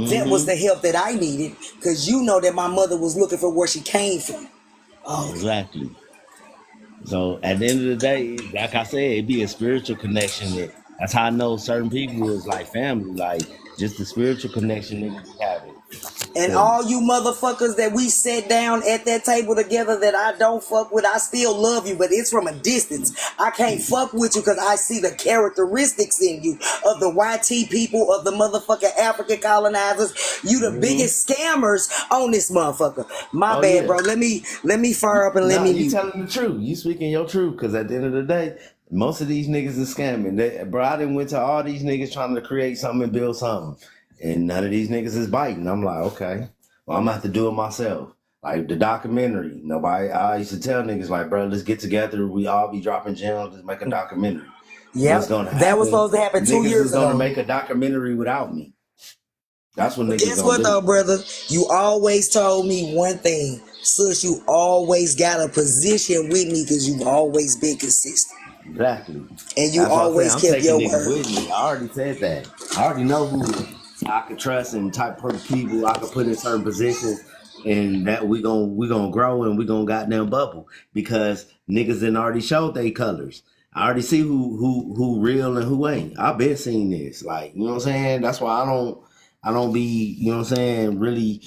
[SPEAKER 2] That was
[SPEAKER 1] Mm-hmm.
[SPEAKER 2] the help that I needed, cause you know that my mother was looking for where she came from. Oh,
[SPEAKER 1] Exactly. So at the end of the day, like I said, it be a spiritual connection. That's how I know certain people is like family, like just the spiritual connection niggas be having.
[SPEAKER 2] and
[SPEAKER 1] 'Cause-
[SPEAKER 2] all you motherfuckers that we sat down at that table together that I don't fuck with, I still love you, but it's from a distance. I can't fuck with you because I see the characteristics in you of the YT people, of the motherfucking African colonizers. You the
[SPEAKER 1] Mhm.
[SPEAKER 2] biggest scammers on this motherfucker. My
[SPEAKER 1] Oh
[SPEAKER 2] bad,
[SPEAKER 1] yeah.
[SPEAKER 2] bro. Let me fire up and let
[SPEAKER 1] No,
[SPEAKER 2] me
[SPEAKER 1] you
[SPEAKER 2] mute.
[SPEAKER 1] telling the truth. You speaking your truth. Cause at the end of the day, most of these niggas is scamming. Bro, I done went to all these niggas trying to create something and build something. And none of these niggas is biting. I'm like, okay. Well, I'm gonna have to do it myself. Like the documentary. Nobody I used to tell niggas like, bro, let's get together. We all be dropping gems, let's make a documentary. What's
[SPEAKER 2] Yep,
[SPEAKER 1] gonna
[SPEAKER 2] that was
[SPEAKER 1] happen?
[SPEAKER 2] supposed to happen two
[SPEAKER 1] Niggas is
[SPEAKER 2] years
[SPEAKER 1] gonna
[SPEAKER 2] ago.
[SPEAKER 1] make a documentary without me. That's what
[SPEAKER 2] But
[SPEAKER 1] niggas
[SPEAKER 2] guess
[SPEAKER 1] gonna
[SPEAKER 2] what though,
[SPEAKER 1] do.
[SPEAKER 2] brother? You always told me one thing. Sus, you always got a position with me because you've always been consistent.
[SPEAKER 1] Exactly.
[SPEAKER 2] And you
[SPEAKER 1] That's why I say
[SPEAKER 2] always
[SPEAKER 1] I'm
[SPEAKER 2] kept
[SPEAKER 1] taking
[SPEAKER 2] your
[SPEAKER 1] niggas
[SPEAKER 2] word.
[SPEAKER 1] with me. I already said that. I already know who I could trust and type of people I could put in certain positions, and that we gonna grow and we gonna goddamn bubble because niggas done already showed they colors. I already see who real and who ain't. I've been seeing this. Like, you know what I'm saying? That's why I don't be, you know what I'm saying, really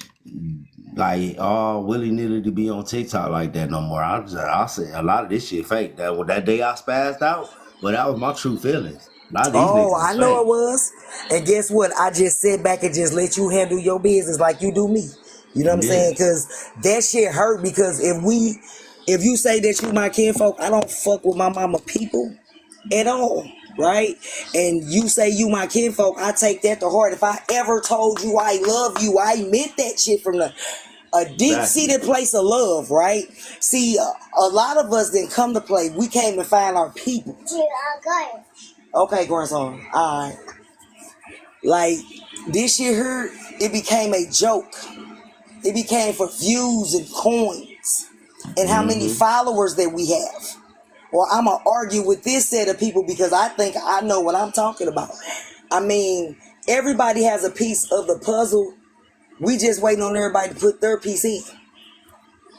[SPEAKER 1] like all willy nilly to be on TikTok like that no more. I say a lot of this shit fake. That day I spazzed out, but that was my true feelings. A lot of these
[SPEAKER 2] Oh,
[SPEAKER 1] niggas
[SPEAKER 2] I
[SPEAKER 1] is
[SPEAKER 2] know it
[SPEAKER 1] fake.
[SPEAKER 2] was. And guess what? I just sit back and just let you handle your business like you do me. You know what I'm
[SPEAKER 1] Yeah,
[SPEAKER 2] saying? Because that shit hurt because if you say that you my kinfolk, I don't fuck with my mama people at all, right? And you say you my kinfolk, I take that to heart. If I ever told you I love you, I meant that shit from a
[SPEAKER 1] exactly.
[SPEAKER 2] deep-seated place of love, right? See, a lot of us didn't come to play. We came to find our people. Okay, grandson. All right. Like, this shit here, it became a joke. It became for views and coins and how many
[SPEAKER 1] Mm-hmm.
[SPEAKER 2] followers that we have. Or I'm going to argue with this set of people because I think I know what I'm talking about. I mean, everybody has a piece of the puzzle. We just waiting on everybody to put their piece in.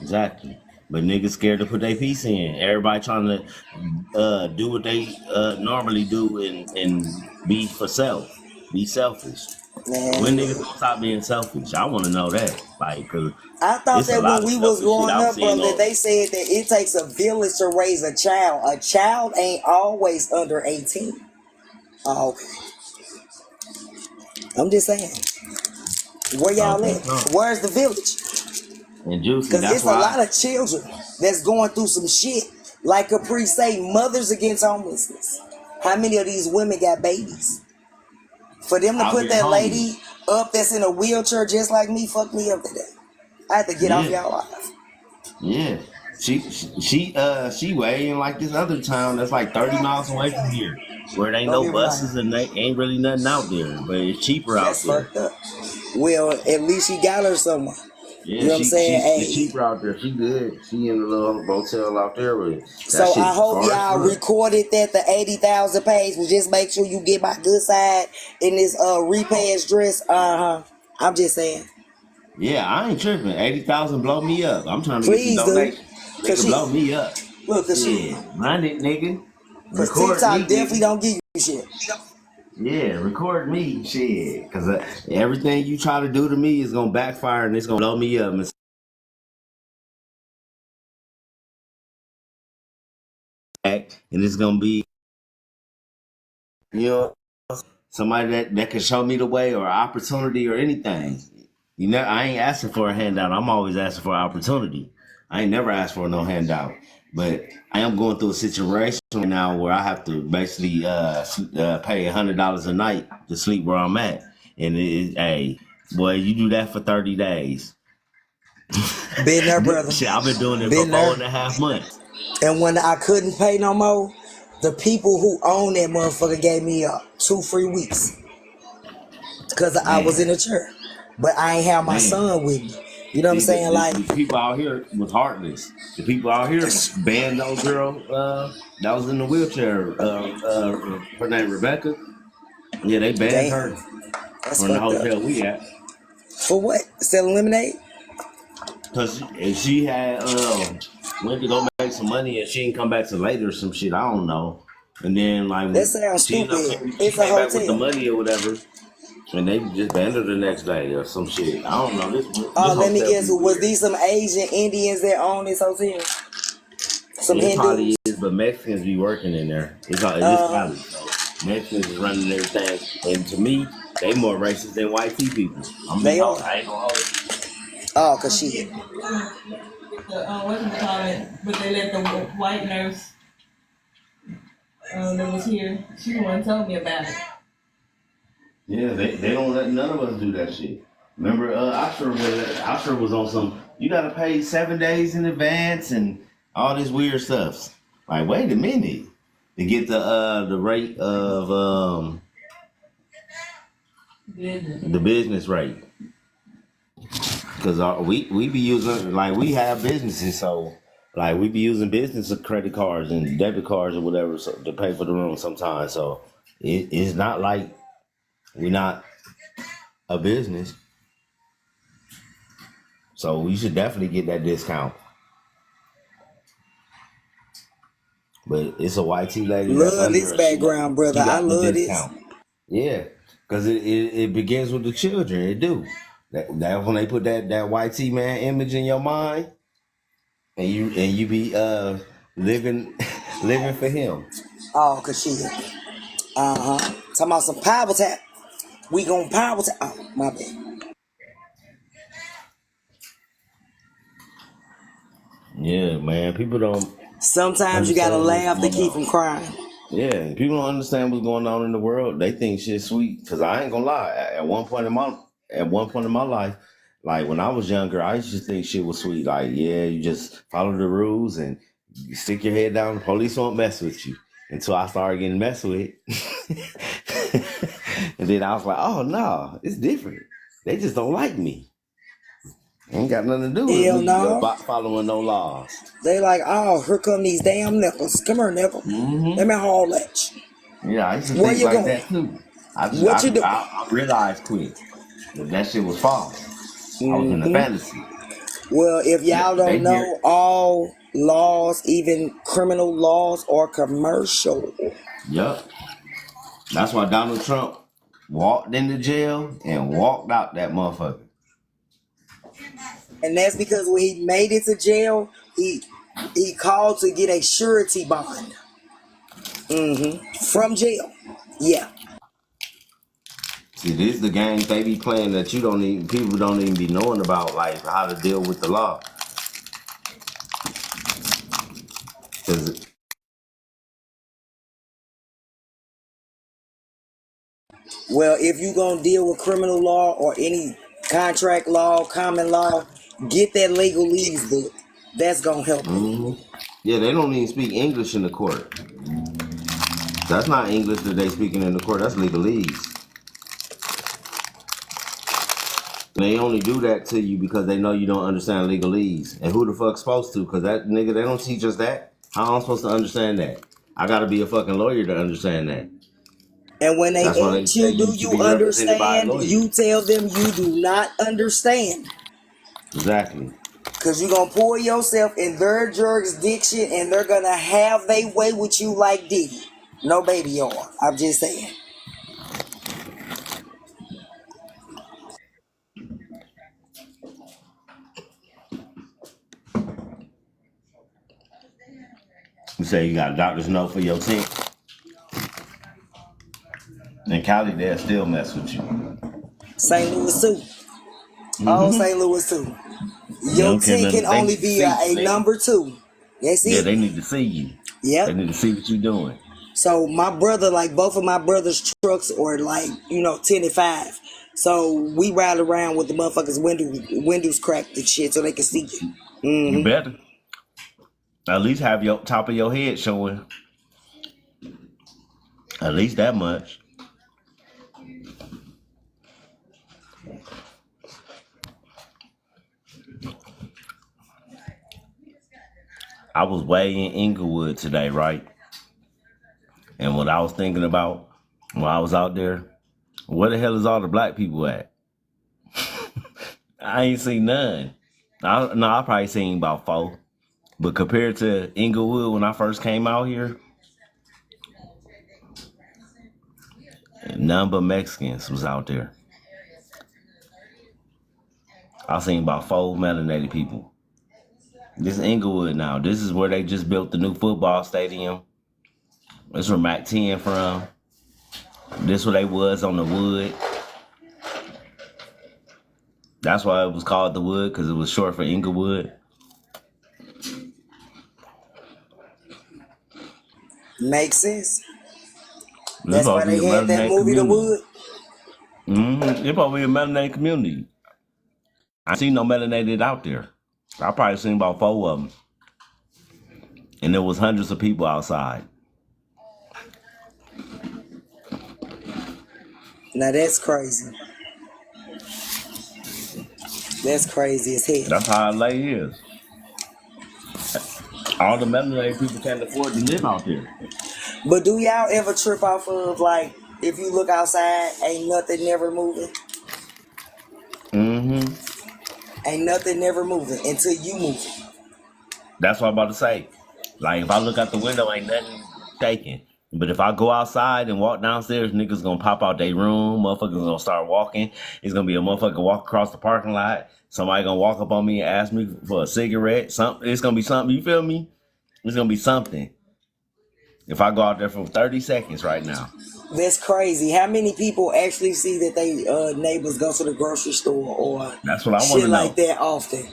[SPEAKER 1] Exactly. But niggas scared to put their piece in. Everybody trying to do what they normally do and be for self. Be selfish. When
[SPEAKER 2] Man,
[SPEAKER 1] niggas gonna stop being selfish? I want to know that. Like, cause
[SPEAKER 2] I thought
[SPEAKER 1] it's a
[SPEAKER 2] that when
[SPEAKER 1] lot of
[SPEAKER 2] we was
[SPEAKER 1] selfish shit
[SPEAKER 2] growing
[SPEAKER 1] I'm
[SPEAKER 2] up,
[SPEAKER 1] seeing
[SPEAKER 2] brother,
[SPEAKER 1] on.
[SPEAKER 2] they said that it takes a village to raise a child. A child ain't always under 18. Oh, okay. I'm just saying. Where
[SPEAKER 1] I don't
[SPEAKER 2] y'all
[SPEAKER 1] think
[SPEAKER 2] at?
[SPEAKER 1] so.
[SPEAKER 2] Where's the village?
[SPEAKER 1] And Juicy,
[SPEAKER 2] Because
[SPEAKER 1] that's
[SPEAKER 2] it's a
[SPEAKER 1] why
[SPEAKER 2] lot of children that's going through some shit. Like Capri say, mothers against homelessness. How many of these women got babies? For them to
[SPEAKER 1] out
[SPEAKER 2] put
[SPEAKER 1] here
[SPEAKER 2] that
[SPEAKER 1] homeless.
[SPEAKER 2] lady up that's in a wheelchair just like me, fucked me up today. I had to get off
[SPEAKER 1] Yeah,
[SPEAKER 2] y'all live.
[SPEAKER 1] yeah. She way in like this other town that's like 30 miles away from here, where it ain't
[SPEAKER 2] Don't
[SPEAKER 1] no
[SPEAKER 2] get me lying.
[SPEAKER 1] buses and they ain't really nothing out there, but it's cheaper out
[SPEAKER 2] That's
[SPEAKER 1] there.
[SPEAKER 2] fucked up. Well, at least she got her someone.
[SPEAKER 1] Yeah,
[SPEAKER 2] You know what I'm saying?
[SPEAKER 1] she
[SPEAKER 2] Hey,
[SPEAKER 1] cheaper out there. She good. She in the little motel out there with that
[SPEAKER 2] so I
[SPEAKER 1] shit
[SPEAKER 2] hope
[SPEAKER 1] far as
[SPEAKER 2] y'all
[SPEAKER 1] fuck.
[SPEAKER 2] recorded that the 80,000 page. Will just make sure you get my good side in this repass dress. I'm just saying.
[SPEAKER 1] Yeah, I ain't tripping. 80,000 blow me up. I'm trying to get some
[SPEAKER 2] Please do.
[SPEAKER 1] donations.
[SPEAKER 2] Cause
[SPEAKER 1] Nigga,
[SPEAKER 2] she
[SPEAKER 1] blow me up.
[SPEAKER 2] look,
[SPEAKER 1] Shit, run it, nigga.
[SPEAKER 2] cause
[SPEAKER 1] Record me,
[SPEAKER 2] TikTok definitely
[SPEAKER 1] nigga.
[SPEAKER 2] don't give you shit.
[SPEAKER 1] Yeah, record me, shit. Cause everything you try to do to me is gonna backfire and it's gonna blow me up and it's gonna be, you know, somebody that can show me the way or opportunity or anything. You know, I ain't asking for a handout. I'm always asking for opportunity. I ain't never asked for no handout. But I am going through a situation right now where I have to basically pay $100 a night to sleep where I'm at. And hey, boy, you do that for 30 days.
[SPEAKER 2] Been there, brother.
[SPEAKER 1] Shit, I've been doing it for
[SPEAKER 2] Been
[SPEAKER 1] four
[SPEAKER 2] there.
[SPEAKER 1] and a half months.
[SPEAKER 2] And when I couldn't pay no more, the people who own that motherfucker gave me 2 free weeks because I was in
[SPEAKER 1] Man,
[SPEAKER 2] a church. But I ain't have my
[SPEAKER 1] man.
[SPEAKER 2] son with me. You know what I'm
[SPEAKER 1] See,
[SPEAKER 2] saying? Like,
[SPEAKER 1] the people out here was heartless. The people out here banned no girl that was in the wheelchair. Her name Rebecca. Yeah, they banned
[SPEAKER 2] damn,
[SPEAKER 1] her
[SPEAKER 2] that's
[SPEAKER 1] from the
[SPEAKER 2] fucked up.
[SPEAKER 1] hotel we at
[SPEAKER 2] For what? Selling lemonade?
[SPEAKER 1] because she had went to go make some money and she didn't come back to later or some shit. I don't know. And then like
[SPEAKER 2] That sounds
[SPEAKER 1] she ended up
[SPEAKER 2] stupid.
[SPEAKER 1] she
[SPEAKER 2] It's a
[SPEAKER 1] came back with the
[SPEAKER 2] hotel.
[SPEAKER 1] money or whatever, and they just banned her the next day or some shit. I don't know. This
[SPEAKER 2] Let me
[SPEAKER 1] hotel
[SPEAKER 2] guess.
[SPEAKER 1] be
[SPEAKER 2] Was
[SPEAKER 1] weird.
[SPEAKER 2] these some Asian Indians that own this hotel? Some
[SPEAKER 1] It probably
[SPEAKER 2] Hindus?
[SPEAKER 1] is, but Mexicans be working in there. It's
[SPEAKER 2] Uh,
[SPEAKER 1] Cali, so Mexicans is running everything. And to me, they more racist than white tea people.
[SPEAKER 2] they are.
[SPEAKER 1] I ain't gonna hold it.
[SPEAKER 2] Oh, cause
[SPEAKER 3] Once
[SPEAKER 2] shit.
[SPEAKER 3] the whatchamacallit, but they let the white nurse that was here, she the one told me about it.
[SPEAKER 1] Yeah, they don't let none of us do that shit. Remember, Oscar was on some. You gotta pay 7 days in advance and all this weird stuff. Like, wait a minute, to get the rate of
[SPEAKER 3] Business.
[SPEAKER 1] the business rate. Because we be using, like, we have businesses, so like we be using business credit cards and debit cards or whatever to pay for the room sometimes. So it's not like we're not a business. So we should definitely get that discount. But it's a YT lady that's
[SPEAKER 2] Love
[SPEAKER 1] under
[SPEAKER 2] this
[SPEAKER 1] us.
[SPEAKER 2] background, brother.
[SPEAKER 1] She
[SPEAKER 2] I
[SPEAKER 1] got the
[SPEAKER 2] love this.
[SPEAKER 1] discount. Yeah, because it begins with the children. It do. That when they put that YT man image in your mind, and you be living living for him.
[SPEAKER 2] Oh, cause shit. Talking about some power tap. We gon' power tap. Oh, my bad.
[SPEAKER 1] Yeah, man. People don't
[SPEAKER 2] Sometimes you gotta
[SPEAKER 1] understand what's
[SPEAKER 2] laugh to
[SPEAKER 1] going
[SPEAKER 2] keep
[SPEAKER 1] on.
[SPEAKER 2] from crying.
[SPEAKER 1] Yeah, people don't understand what's going on in the world. They think shit's sweet. Cause I ain't gonna lie. At one point in my life, like when I was younger, I used to think shit was sweet. Like, yeah, you just follow the rules and you stick your head down. The police won't mess with you. Until I started getting messed with. And then I was like, oh no, it's different. They just don't like me. Ain't got nothing to do with
[SPEAKER 2] Hell
[SPEAKER 1] me
[SPEAKER 2] no.
[SPEAKER 1] following no laws.
[SPEAKER 2] They like, oh, here come these damn nipples. Come here, nipple. Let
[SPEAKER 1] Hmm.
[SPEAKER 2] me haul at you.
[SPEAKER 1] Yeah, I used to
[SPEAKER 2] Where
[SPEAKER 1] think
[SPEAKER 2] you
[SPEAKER 1] like
[SPEAKER 2] going?
[SPEAKER 1] that too.
[SPEAKER 2] What you doing?
[SPEAKER 1] I realized quick that shit was false. I was in a
[SPEAKER 2] Mm-hmm.
[SPEAKER 1] fantasy.
[SPEAKER 2] Well, if y'all
[SPEAKER 1] They
[SPEAKER 2] don't
[SPEAKER 1] hear,
[SPEAKER 2] know, all laws, even criminal laws, are commercial.
[SPEAKER 1] yep. That's why Donald Trump walked into jail and walked out that motherfucker.
[SPEAKER 2] And that's because when he made it to jail, he called to get a surety bond. From jail. Yeah.
[SPEAKER 1] See, this is the games they be playing that people don't even be knowing about, like how to deal with the law. Cause
[SPEAKER 2] Well, if you gonna deal with criminal law or any contract law, common law, get that legal leads book. That's gonna help you.
[SPEAKER 1] mhm. Yeah, they don't even speak English in the court. That's not English that they speaking in the court. That's legalese. They only do that to you because they know you don't understand legalese. And who the fuck's supposed to? Because that nigga, they don't teach us that. How am I supposed to understand that? I gotta be a fucking lawyer to understand that.
[SPEAKER 2] And when they
[SPEAKER 1] That's why they
[SPEAKER 2] ask
[SPEAKER 1] say
[SPEAKER 2] you, do
[SPEAKER 1] you should
[SPEAKER 2] you
[SPEAKER 1] be represented by a
[SPEAKER 2] understand?
[SPEAKER 1] lawyer.
[SPEAKER 2] You tell them you do not understand.
[SPEAKER 1] Exactly.
[SPEAKER 2] Because you're going to pull yourself in their jurisdiction and they're going to have their way with you like Diddy. No, baby, y'all. I'm just saying.
[SPEAKER 1] You say you got a doctor's note for your tent. In Cali, they'll still mess with you.
[SPEAKER 2] St. Louis too. Oh, St. Louis too.
[SPEAKER 1] They
[SPEAKER 2] Your
[SPEAKER 1] don't care
[SPEAKER 2] 10 can
[SPEAKER 1] nothing. They
[SPEAKER 2] only
[SPEAKER 1] need to
[SPEAKER 2] be
[SPEAKER 1] see you,
[SPEAKER 2] a
[SPEAKER 1] nigga.
[SPEAKER 2] number 2. That's
[SPEAKER 1] Yeah,
[SPEAKER 2] it.
[SPEAKER 1] they need to see you.
[SPEAKER 2] Yep.
[SPEAKER 1] They need to see what you doing.
[SPEAKER 2] So my brother, like both of my brother's trucks are like, 10 and 5. So we ride around with the motherfuckers' windows cracked and shit so they can see you.
[SPEAKER 1] You better. At least have your top of your head showing. At least that much. I was way in Inglewood today, right? And what I was thinking about when I was out there, where the hell is all the black people at? I ain't seen none. I probably seen about 4. But compared to Inglewood when I first came out here, none but Mexicans was out there. I seen about 4 melanated people. This Inglewood now. This is where they just built the new football stadium. This where Mac 10 from. This where they was on the wood. That's why it was called the Wood, because it was short for Inglewood.
[SPEAKER 2] Makes sense.
[SPEAKER 1] This
[SPEAKER 2] That's
[SPEAKER 1] supposed
[SPEAKER 2] why
[SPEAKER 1] to be
[SPEAKER 2] they
[SPEAKER 1] a
[SPEAKER 2] had that
[SPEAKER 1] melanated
[SPEAKER 2] movie, The
[SPEAKER 1] community.
[SPEAKER 2] Wood.
[SPEAKER 1] It's supposed to be a melanated community. I seen no melanated out there. I probably seen about 4 of them. And there was hundreds of people outside.
[SPEAKER 2] Now that's crazy. That's crazy as hell.
[SPEAKER 1] That's how LA is. All the melanated people can't afford to live out there.
[SPEAKER 2] But do y'all ever trip off of, like, if you look outside, ain't nothing never moving? Ain't nothing never moving until you move it.
[SPEAKER 1] That's what I'm about to say. Like, if I look out the window, ain't nothing shaking. But if I go outside and walk downstairs, niggas gonna pop out their room. Motherfuckers gonna start walking. It's gonna be a motherfucker walk across the parking lot. Somebody gonna walk up on me and ask me for a cigarette. Something. It's gonna be something. You feel me? It's gonna be something. If I go out there for 30 seconds right now.
[SPEAKER 2] That's crazy. How many people actually see that they neighbors go to the grocery store or
[SPEAKER 1] That's what I want
[SPEAKER 2] shit
[SPEAKER 1] to know.
[SPEAKER 2] like that often?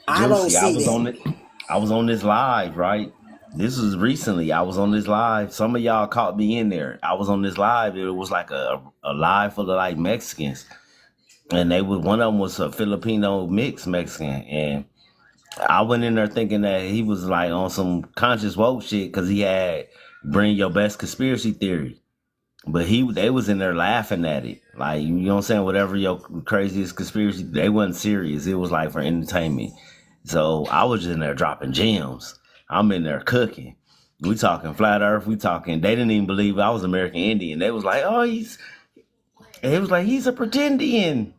[SPEAKER 2] I don't
[SPEAKER 1] Juicy, I
[SPEAKER 2] see
[SPEAKER 1] was on
[SPEAKER 2] that.
[SPEAKER 1] it. I was on this live, right? This was recently. I was on this live. Some of y'all caught me in there. I was on this live. It was like a live full of like Mexicans, and they was one of them was a Filipino mixed Mexican, and I went in there thinking that he was like on some conscious woke shit because he had bring your best conspiracy theory. But they was in there laughing at it. Like, you know what I'm saying? Whatever your craziest conspiracy, they wasn't serious. It was like for entertainment. So I was just in there dropping gems. I'm in there cooking. We talking flat earth. We talking, they didn't even believe I was American Indian. They was like, oh, he's a pretendian.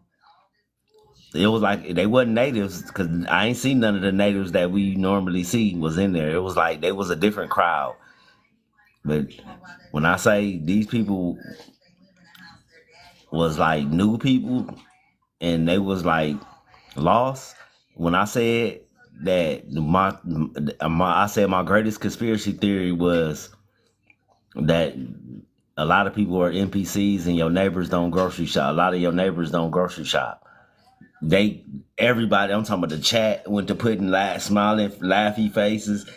[SPEAKER 1] It was like, they wasn't natives because I ain't seen none of the natives that we normally see was in there. It was like, they was a different crowd. But when I say these people was like new people and they was like lost, when I said that my greatest conspiracy theory was that a lot of people are NPCs and your neighbors don't grocery shop. A lot of your neighbors don't grocery shop. Everybody, I'm talking about the chat, went to putting smiling, laughy faces.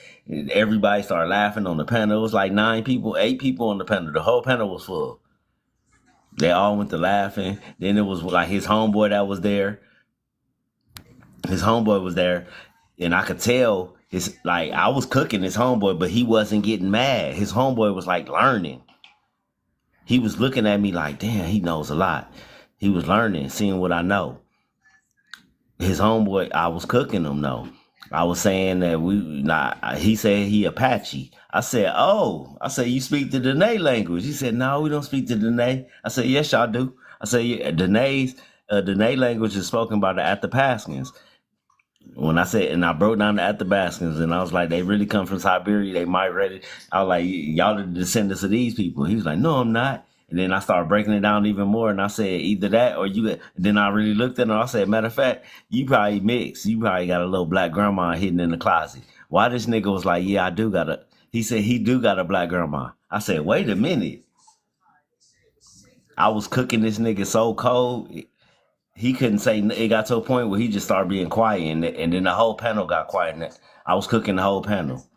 [SPEAKER 1] Everybody started laughing on the panel. It was like 8 people on the panel. The whole panel was full. They all went to laughing. Then it was like his homeboy that was there. His homeboy was there. And I could tell I was cooking his homeboy, but he wasn't getting mad. His homeboy was like learning. He was looking at me like, damn, he knows a lot. He was learning, seeing what I know. his homeboy, I was cooking him though. I was saying that he said he Apache. I said, oh, I said, you speak the Dene language. He said, no, we don't speak the Dene. I said, yes, y'all do. I said, yeah, Dene language is spoken by the Athabascans. When I said, and I broke down the Athabascans, and I was like, they really come from Siberia. They migrated. I was like, y'all are the descendants of these people. He was like, no, I'm not. And then I started breaking it down even more, and I said, either that or you. And then I really looked at it, and I said, matter of fact, you probably mixed. You probably got a little black grandma hidden in the closet. Why this nigga was like, yeah, I do got a. He said he do got a black grandma. I said, wait a minute. I was cooking this nigga so cold. He couldn't say. It got to a point where he just started being quiet, and then the whole panel got quiet. And I was cooking the whole panel.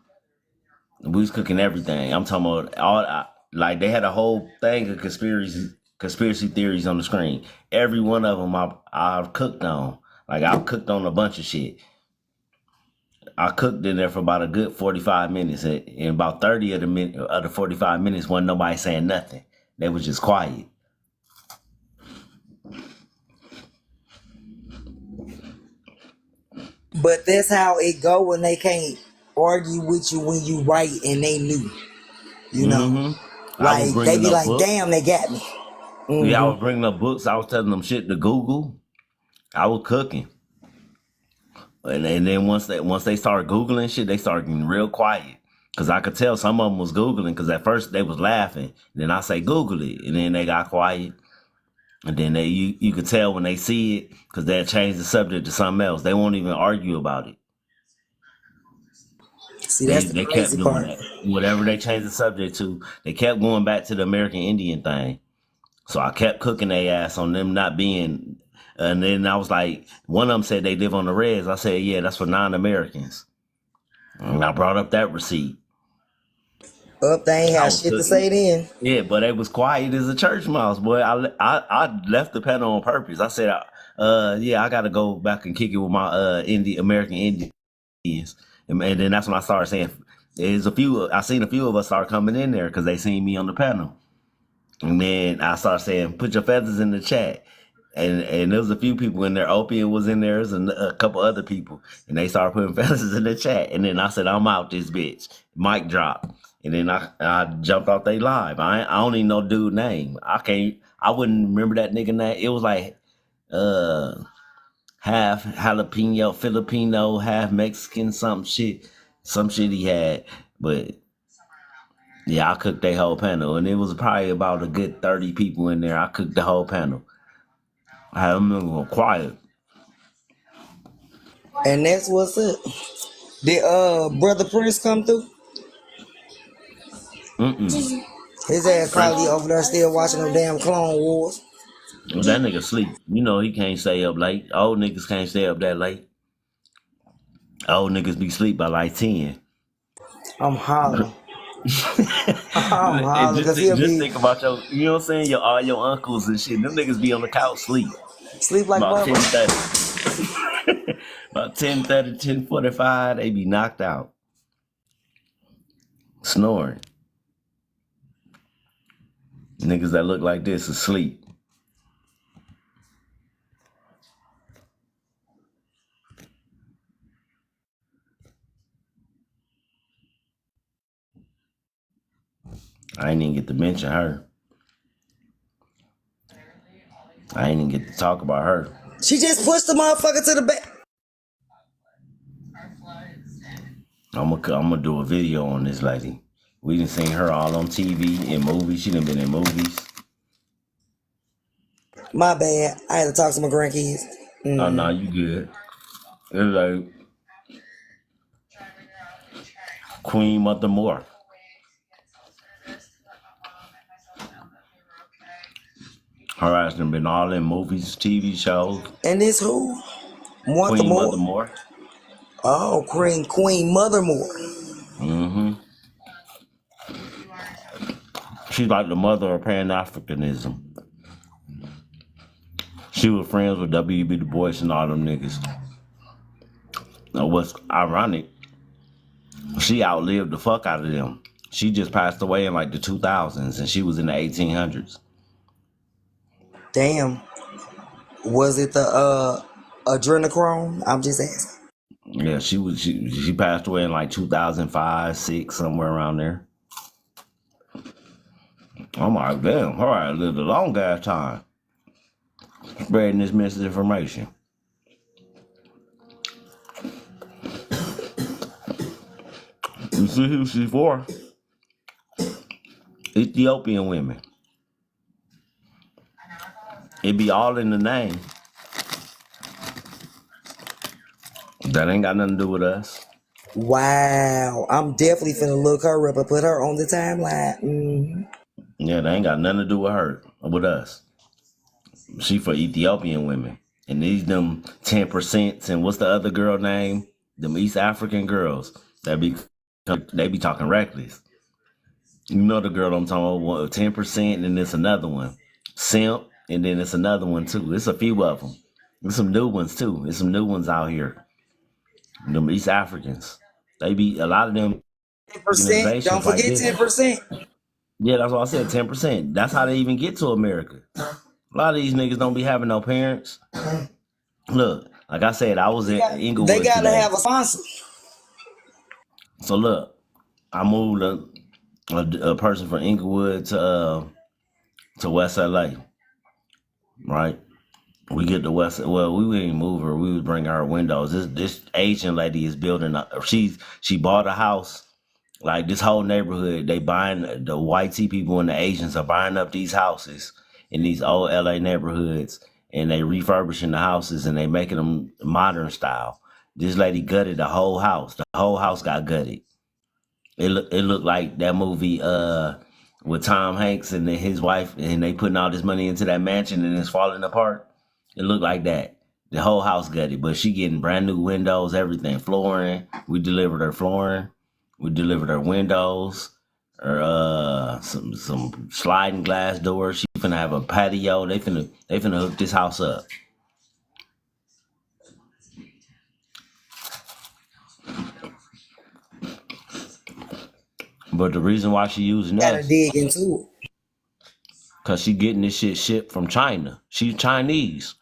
[SPEAKER 1] We was cooking everything. I'm talking about like they had a whole thing of conspiracy theories on the screen. Every one of them I've cooked on. Like I've cooked on a bunch of shit. I cooked in there for about a good 45 minutes, and about 30 of the 45 minutes wasn't nobody saying nothing. They was just quiet.
[SPEAKER 2] But that's how it go when they can't argue with you when you right and they knew, you know.
[SPEAKER 1] I was
[SPEAKER 2] Like they
[SPEAKER 1] bringing
[SPEAKER 2] be
[SPEAKER 1] up
[SPEAKER 2] like,
[SPEAKER 1] books.
[SPEAKER 2] damn, they got me.
[SPEAKER 1] Yeah, I was bringing up books. I was telling them shit to Google. I was cooking. And then once they started Googling shit, they started getting real quiet. Cause I could tell some of them was Googling, cause at first they was laughing. Then I say Google it, and then they got quiet. And then you could tell when they see it, cause they'll change the subject to something else. They won't even argue about it.
[SPEAKER 2] See,
[SPEAKER 1] They
[SPEAKER 2] that's the
[SPEAKER 1] they kept
[SPEAKER 2] crazy
[SPEAKER 1] doing
[SPEAKER 2] part.
[SPEAKER 1] that. Whatever they changed the subject to, they kept going back to the American Indian thing. So I kept cooking their ass on them not being. And then I was like, one of them said they live on the Reds. I said, yeah, that's for non-Americans. And I brought up that receipt.
[SPEAKER 2] Up, they ain't
[SPEAKER 1] I
[SPEAKER 2] have
[SPEAKER 1] was
[SPEAKER 2] shit to say
[SPEAKER 1] cooking.
[SPEAKER 2] then.
[SPEAKER 1] Yeah, but it was quiet as a church mouse, boy. I left the panel on purpose. I said, yeah, I got to go back and kick it with my American Indians. And then that's when I started saying, I seen a few of us start coming in there because they seen me on the panel. And then I started saying, put your feathers in the chat. And there was a few people in there. Opium was in there, and a couple other people. And they started putting feathers in the chat. And then I said, I'm out this bitch. Mic drop. And then I jumped off they live. I don't even know dude name. I wouldn't remember that nigga name. It was like half jalapeno Filipino, half Mexican, some shit he had. But yeah, I cooked their whole panel, and it was probably about a good 30 people in there. I cooked the whole panel. I had them go quiet.
[SPEAKER 2] And that's what's up. Did Brother Prince come through?
[SPEAKER 1] Mm-mm.
[SPEAKER 2] His ass probably
[SPEAKER 1] Prince,
[SPEAKER 2] over there still watching them damn Clone Wars.
[SPEAKER 1] that nigga sleep. You know he can't stay up late. Old niggas can't stay up that late. Old niggas be sleep by like 10.
[SPEAKER 2] I'm hollering. I'm
[SPEAKER 1] And
[SPEAKER 2] hollering because he'll
[SPEAKER 1] just
[SPEAKER 2] be
[SPEAKER 1] think about you know what I'm saying? All your uncles and shit. Them niggas be on the couch sleep.
[SPEAKER 2] sleep like
[SPEAKER 1] About
[SPEAKER 2] Bubba.
[SPEAKER 1] 10:30. About 10:30, 10:45, they be knocked out. Snoring. Niggas that look like this asleep. I ain't even get to mention her. I ain't even get to talk about her.
[SPEAKER 2] She just pushed the motherfucker to the back.
[SPEAKER 1] I'm gonna do a video on this lady. We done seen her all on TV, in movies. She done been in movies.
[SPEAKER 2] My bad. I had to talk to my grandkids.
[SPEAKER 1] Oh, no, you good. It's like Queen Mother Moore. Her ass done been all in movies, TV shows.
[SPEAKER 2] And this who? Mother
[SPEAKER 1] Queen
[SPEAKER 2] Moore?
[SPEAKER 1] Mother Moore.
[SPEAKER 2] Oh, Queen Mother Moore.
[SPEAKER 1] Mm-hmm. She's like the mother of Pan-Africanism. She was friends with W.B. Du Bois and all them niggas. Now, what's ironic, she outlived the fuck out of them. She just passed away in like the 2000s, and she was in the 1800s.
[SPEAKER 2] Damn. Was it the Adrenochrome. I'm just asking.
[SPEAKER 1] Yeah, she passed away in like 2005, six, somewhere around there. I'm like, damn, all right, lived a long ass time spreading this misinformation. You see who she's for? Ethiopian women. It be all in the name. That ain't got nothing to do with us.
[SPEAKER 2] Wow. I'm definitely finna look her up and put her on the timeline.
[SPEAKER 1] Yeah, they ain't got nothing to do with her, with us. She for Ethiopian women. And these them 10% and what's the other girl name? Them East African girls. They be talking reckless. You know the girl I'm talking about, 10%, and then it's another one. Simp, and then it's another one too. It's a few of them. There's some new ones too. There's some new ones out here. Them East Africans. They be, a lot of them
[SPEAKER 2] 10%. Don't
[SPEAKER 1] organizations like
[SPEAKER 2] forget
[SPEAKER 1] this.
[SPEAKER 2] 10%.
[SPEAKER 1] Yeah, that's what I said, 10%. That's how they even get to America. A lot of these niggas don't be having no parents. Look, like I said, I was in
[SPEAKER 2] They
[SPEAKER 1] Inglewood
[SPEAKER 2] gotta
[SPEAKER 1] today.
[SPEAKER 2] have a sponsor.
[SPEAKER 1] So look, I moved a person from Inglewood to West LA, right? We get to West. Well, we wouldn't move her. We would bring her windows. This Asian lady is building. She bought a house. Like this whole neighborhood, they buying the white tea people and the Asians are buying up these houses in these old LA neighborhoods, and they refurbishing the houses and they making them modern style. This lady gutted the whole house. The whole house got gutted. It looked like that movie with Tom Hanks and then his wife, and they putting all this money into that mansion and it's falling apart. It looked like that. The whole house gutted, but she getting brand new windows, everything, flooring. We delivered her flooring. We delivered her windows, her some sliding glass doors. She finna have a patio. They finna hook this house up. But the reason why she using
[SPEAKER 2] Gotta
[SPEAKER 1] us,
[SPEAKER 2] dig into it.
[SPEAKER 1] cause she getting this shit shipped from China. She's Chinese.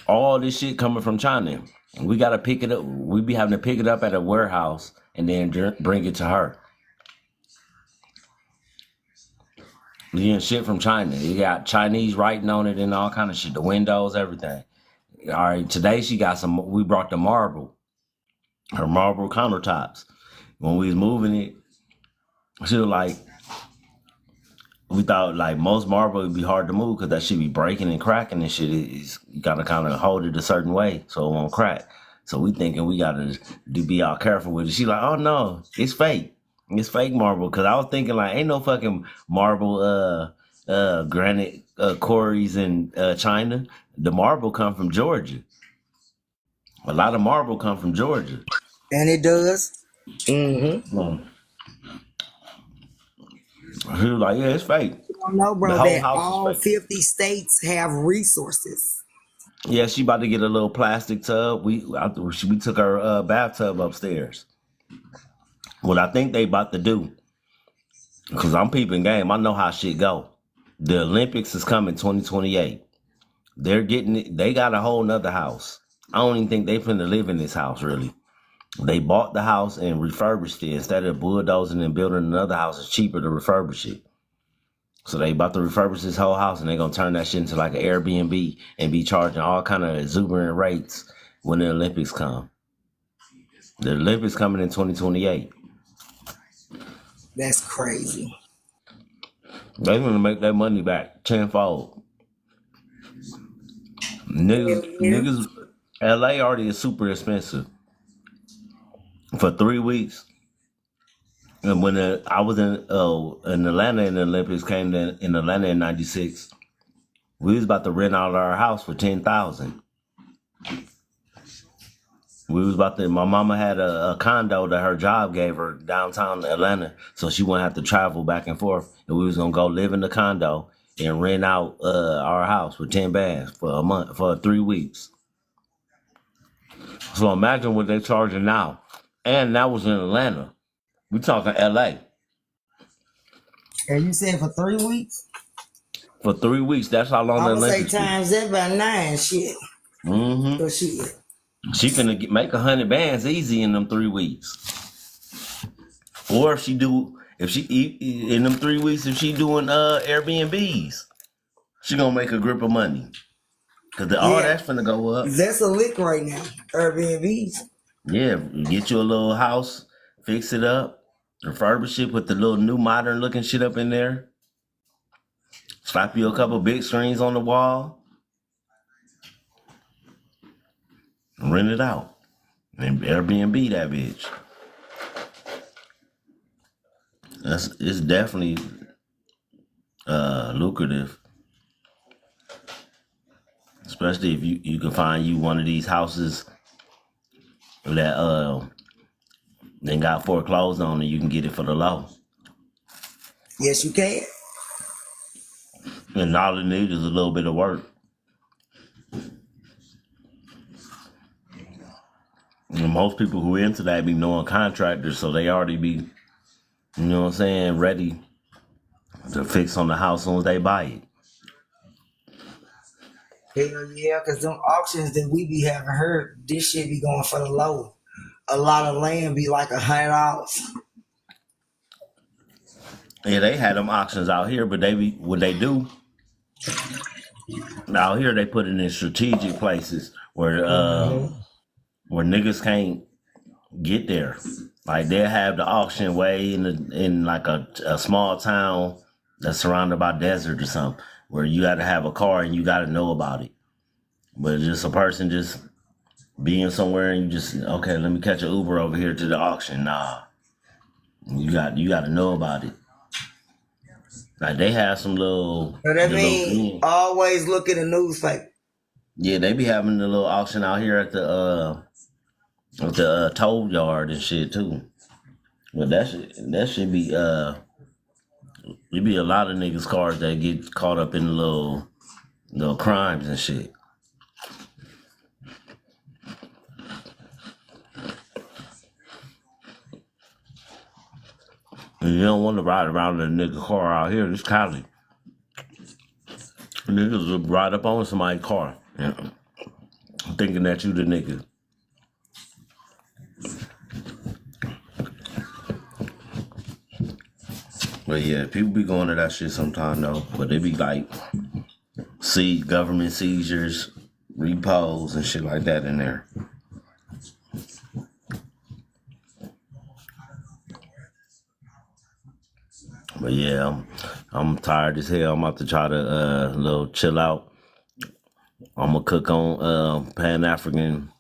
[SPEAKER 1] All this shit coming from China. We gotta pick it up. We be having to pick it up at a warehouse and then bring it to her. We getting shit from China. You got Chinese writing on it and all kind of shit. The windows, everything. All right. Today she got some. We brought the marble, her marble countertops. When we was moving it, she was like, we thought like most marble would be hard to move because that shit be breaking and cracking and shit. You gotta kind of hold it a certain way so it won't crack. So we thinking we gotta be all careful with it. She like, oh no, it's fake. It's fake marble. Cause I was thinking like, ain't no fucking marble, granite quarries in China. The marble come from Georgia. A lot of marble come from Georgia.
[SPEAKER 2] And it does.
[SPEAKER 1] Hmm. He was like, yeah, it's fake.
[SPEAKER 2] Don't know,
[SPEAKER 1] The
[SPEAKER 2] bro,
[SPEAKER 1] whole
[SPEAKER 2] that
[SPEAKER 1] house is
[SPEAKER 2] all
[SPEAKER 1] fake.
[SPEAKER 2] 50 states have resources.
[SPEAKER 1] Yeah, she about to get a little plastic tub. We took her bathtub upstairs. What I think they about to do, because I'm peeping game, I know how shit go. The Olympics is coming 2028. They're getting it. They got a whole nother house. I don't even think they finna live in this house really. They bought the house and refurbished it instead of bulldozing and building another house. It's cheaper to refurbish it. So they about to refurbish this whole house and they're gonna turn that shit into like an Airbnb and be charging all kind of exuberant rates when the Olympics come. The Olympics coming in 2028.
[SPEAKER 2] That's crazy.
[SPEAKER 1] They gonna make that money back tenfold.
[SPEAKER 2] Hell
[SPEAKER 1] Niggas,
[SPEAKER 2] yeah.
[SPEAKER 1] niggas, LA already is super expensive for 3 weeks. And when I was in Atlanta in the Olympics came in Atlanta in '96, we was about to rent out our house for 10,000. We was about to. My mama had a condo that her job gave her downtown Atlanta, so she wouldn't have to travel back and forth. And we was gonna go live in the condo and rent out our house for 10 bands for a month for 3 weeks. So imagine what they're charging now, and that was in Atlanta. We talking LA
[SPEAKER 2] And you said for 3 weeks?
[SPEAKER 1] For 3 weeks. That's how long
[SPEAKER 2] I'm
[SPEAKER 1] the
[SPEAKER 2] gonna say
[SPEAKER 1] Olympics be.
[SPEAKER 2] times that by 9, shit.
[SPEAKER 1] Mm-hmm.
[SPEAKER 2] So shit.
[SPEAKER 1] She finna make 100 bands easy in them 3 weeks. Or if she in them 3 weeks, if she doing Airbnbs, she gonna make a grip of money. Cause all
[SPEAKER 2] Yeah,
[SPEAKER 1] that's finna go up.
[SPEAKER 2] that's a lick right now. Airbnbs.
[SPEAKER 1] Yeah, get you a little house, fix it up, refurbish it, put the little new modern looking shit up in there. Slap you a couple big screens on the wall, and rent it out. And Airbnb that bitch. It's definitely lucrative. Especially if you can find you one of these houses that then got foreclosed on and you can get it for the low.
[SPEAKER 2] Yes, you can.
[SPEAKER 1] And all it needs is a little bit of work. And most people who into that be knowing contractors, so they already be, you know what I'm saying, ready to fix on the house as soon as they buy it.
[SPEAKER 2] Hell yeah, because them auctions that we be having heard, this shit be going for the low. A lot of land be like $100.
[SPEAKER 1] Yeah, they had them auctions out here, but what they do out here, they put it in strategic places where niggas can't get there. Like they'll have the auction way in like a small town that's surrounded by desert or something, where you got to have a car and you got to know about it. But just a person just being somewhere and you just, okay, let me catch an Uber over here to the auction. Nah, you got to know about it. Like they have some little.
[SPEAKER 2] So that
[SPEAKER 1] the
[SPEAKER 2] means
[SPEAKER 1] little
[SPEAKER 2] always look at the newspaper.
[SPEAKER 1] Yeah, they be having the little auction out here at the toll yard and shit too. But that should be it be a lot of niggas cars that get caught up in the little crimes and shit. And you don't want to ride around in a nigga car out here. It's Cali. Niggas will ride up on somebody's car, thinking that you the nigga. But yeah, people be going to that shit sometime though. But they be like, government seizures, repos, and shit like that in there. But yeah, I'm tired as hell. I'm about to try to little chill out. I'm gonna cook on Pan African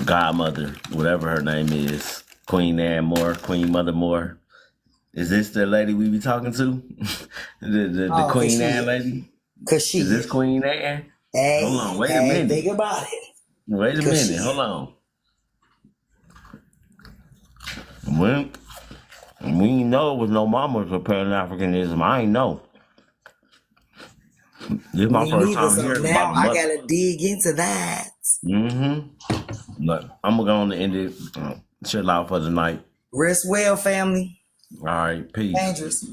[SPEAKER 1] godmother, whatever her name is, Queen Anne Moore, Queen Mother Moore. Is this the lady we be talking to? the Queen Anne lady?
[SPEAKER 2] Cause she
[SPEAKER 1] Is this Queen Anne?
[SPEAKER 2] Hey,
[SPEAKER 1] Hold on, wait a minute.
[SPEAKER 2] think about it.
[SPEAKER 1] Wait a minute, hold on. We ain't know it was no mama for Pan-Africanism. I ain't know. This is my first time hearing
[SPEAKER 2] now
[SPEAKER 1] about
[SPEAKER 2] I
[SPEAKER 1] mother.
[SPEAKER 2] gotta dig into that.
[SPEAKER 1] But I'm gonna go on to end it. Chill out for the night.
[SPEAKER 2] Rest well, family.
[SPEAKER 1] All right, peace.
[SPEAKER 2] Dangerous.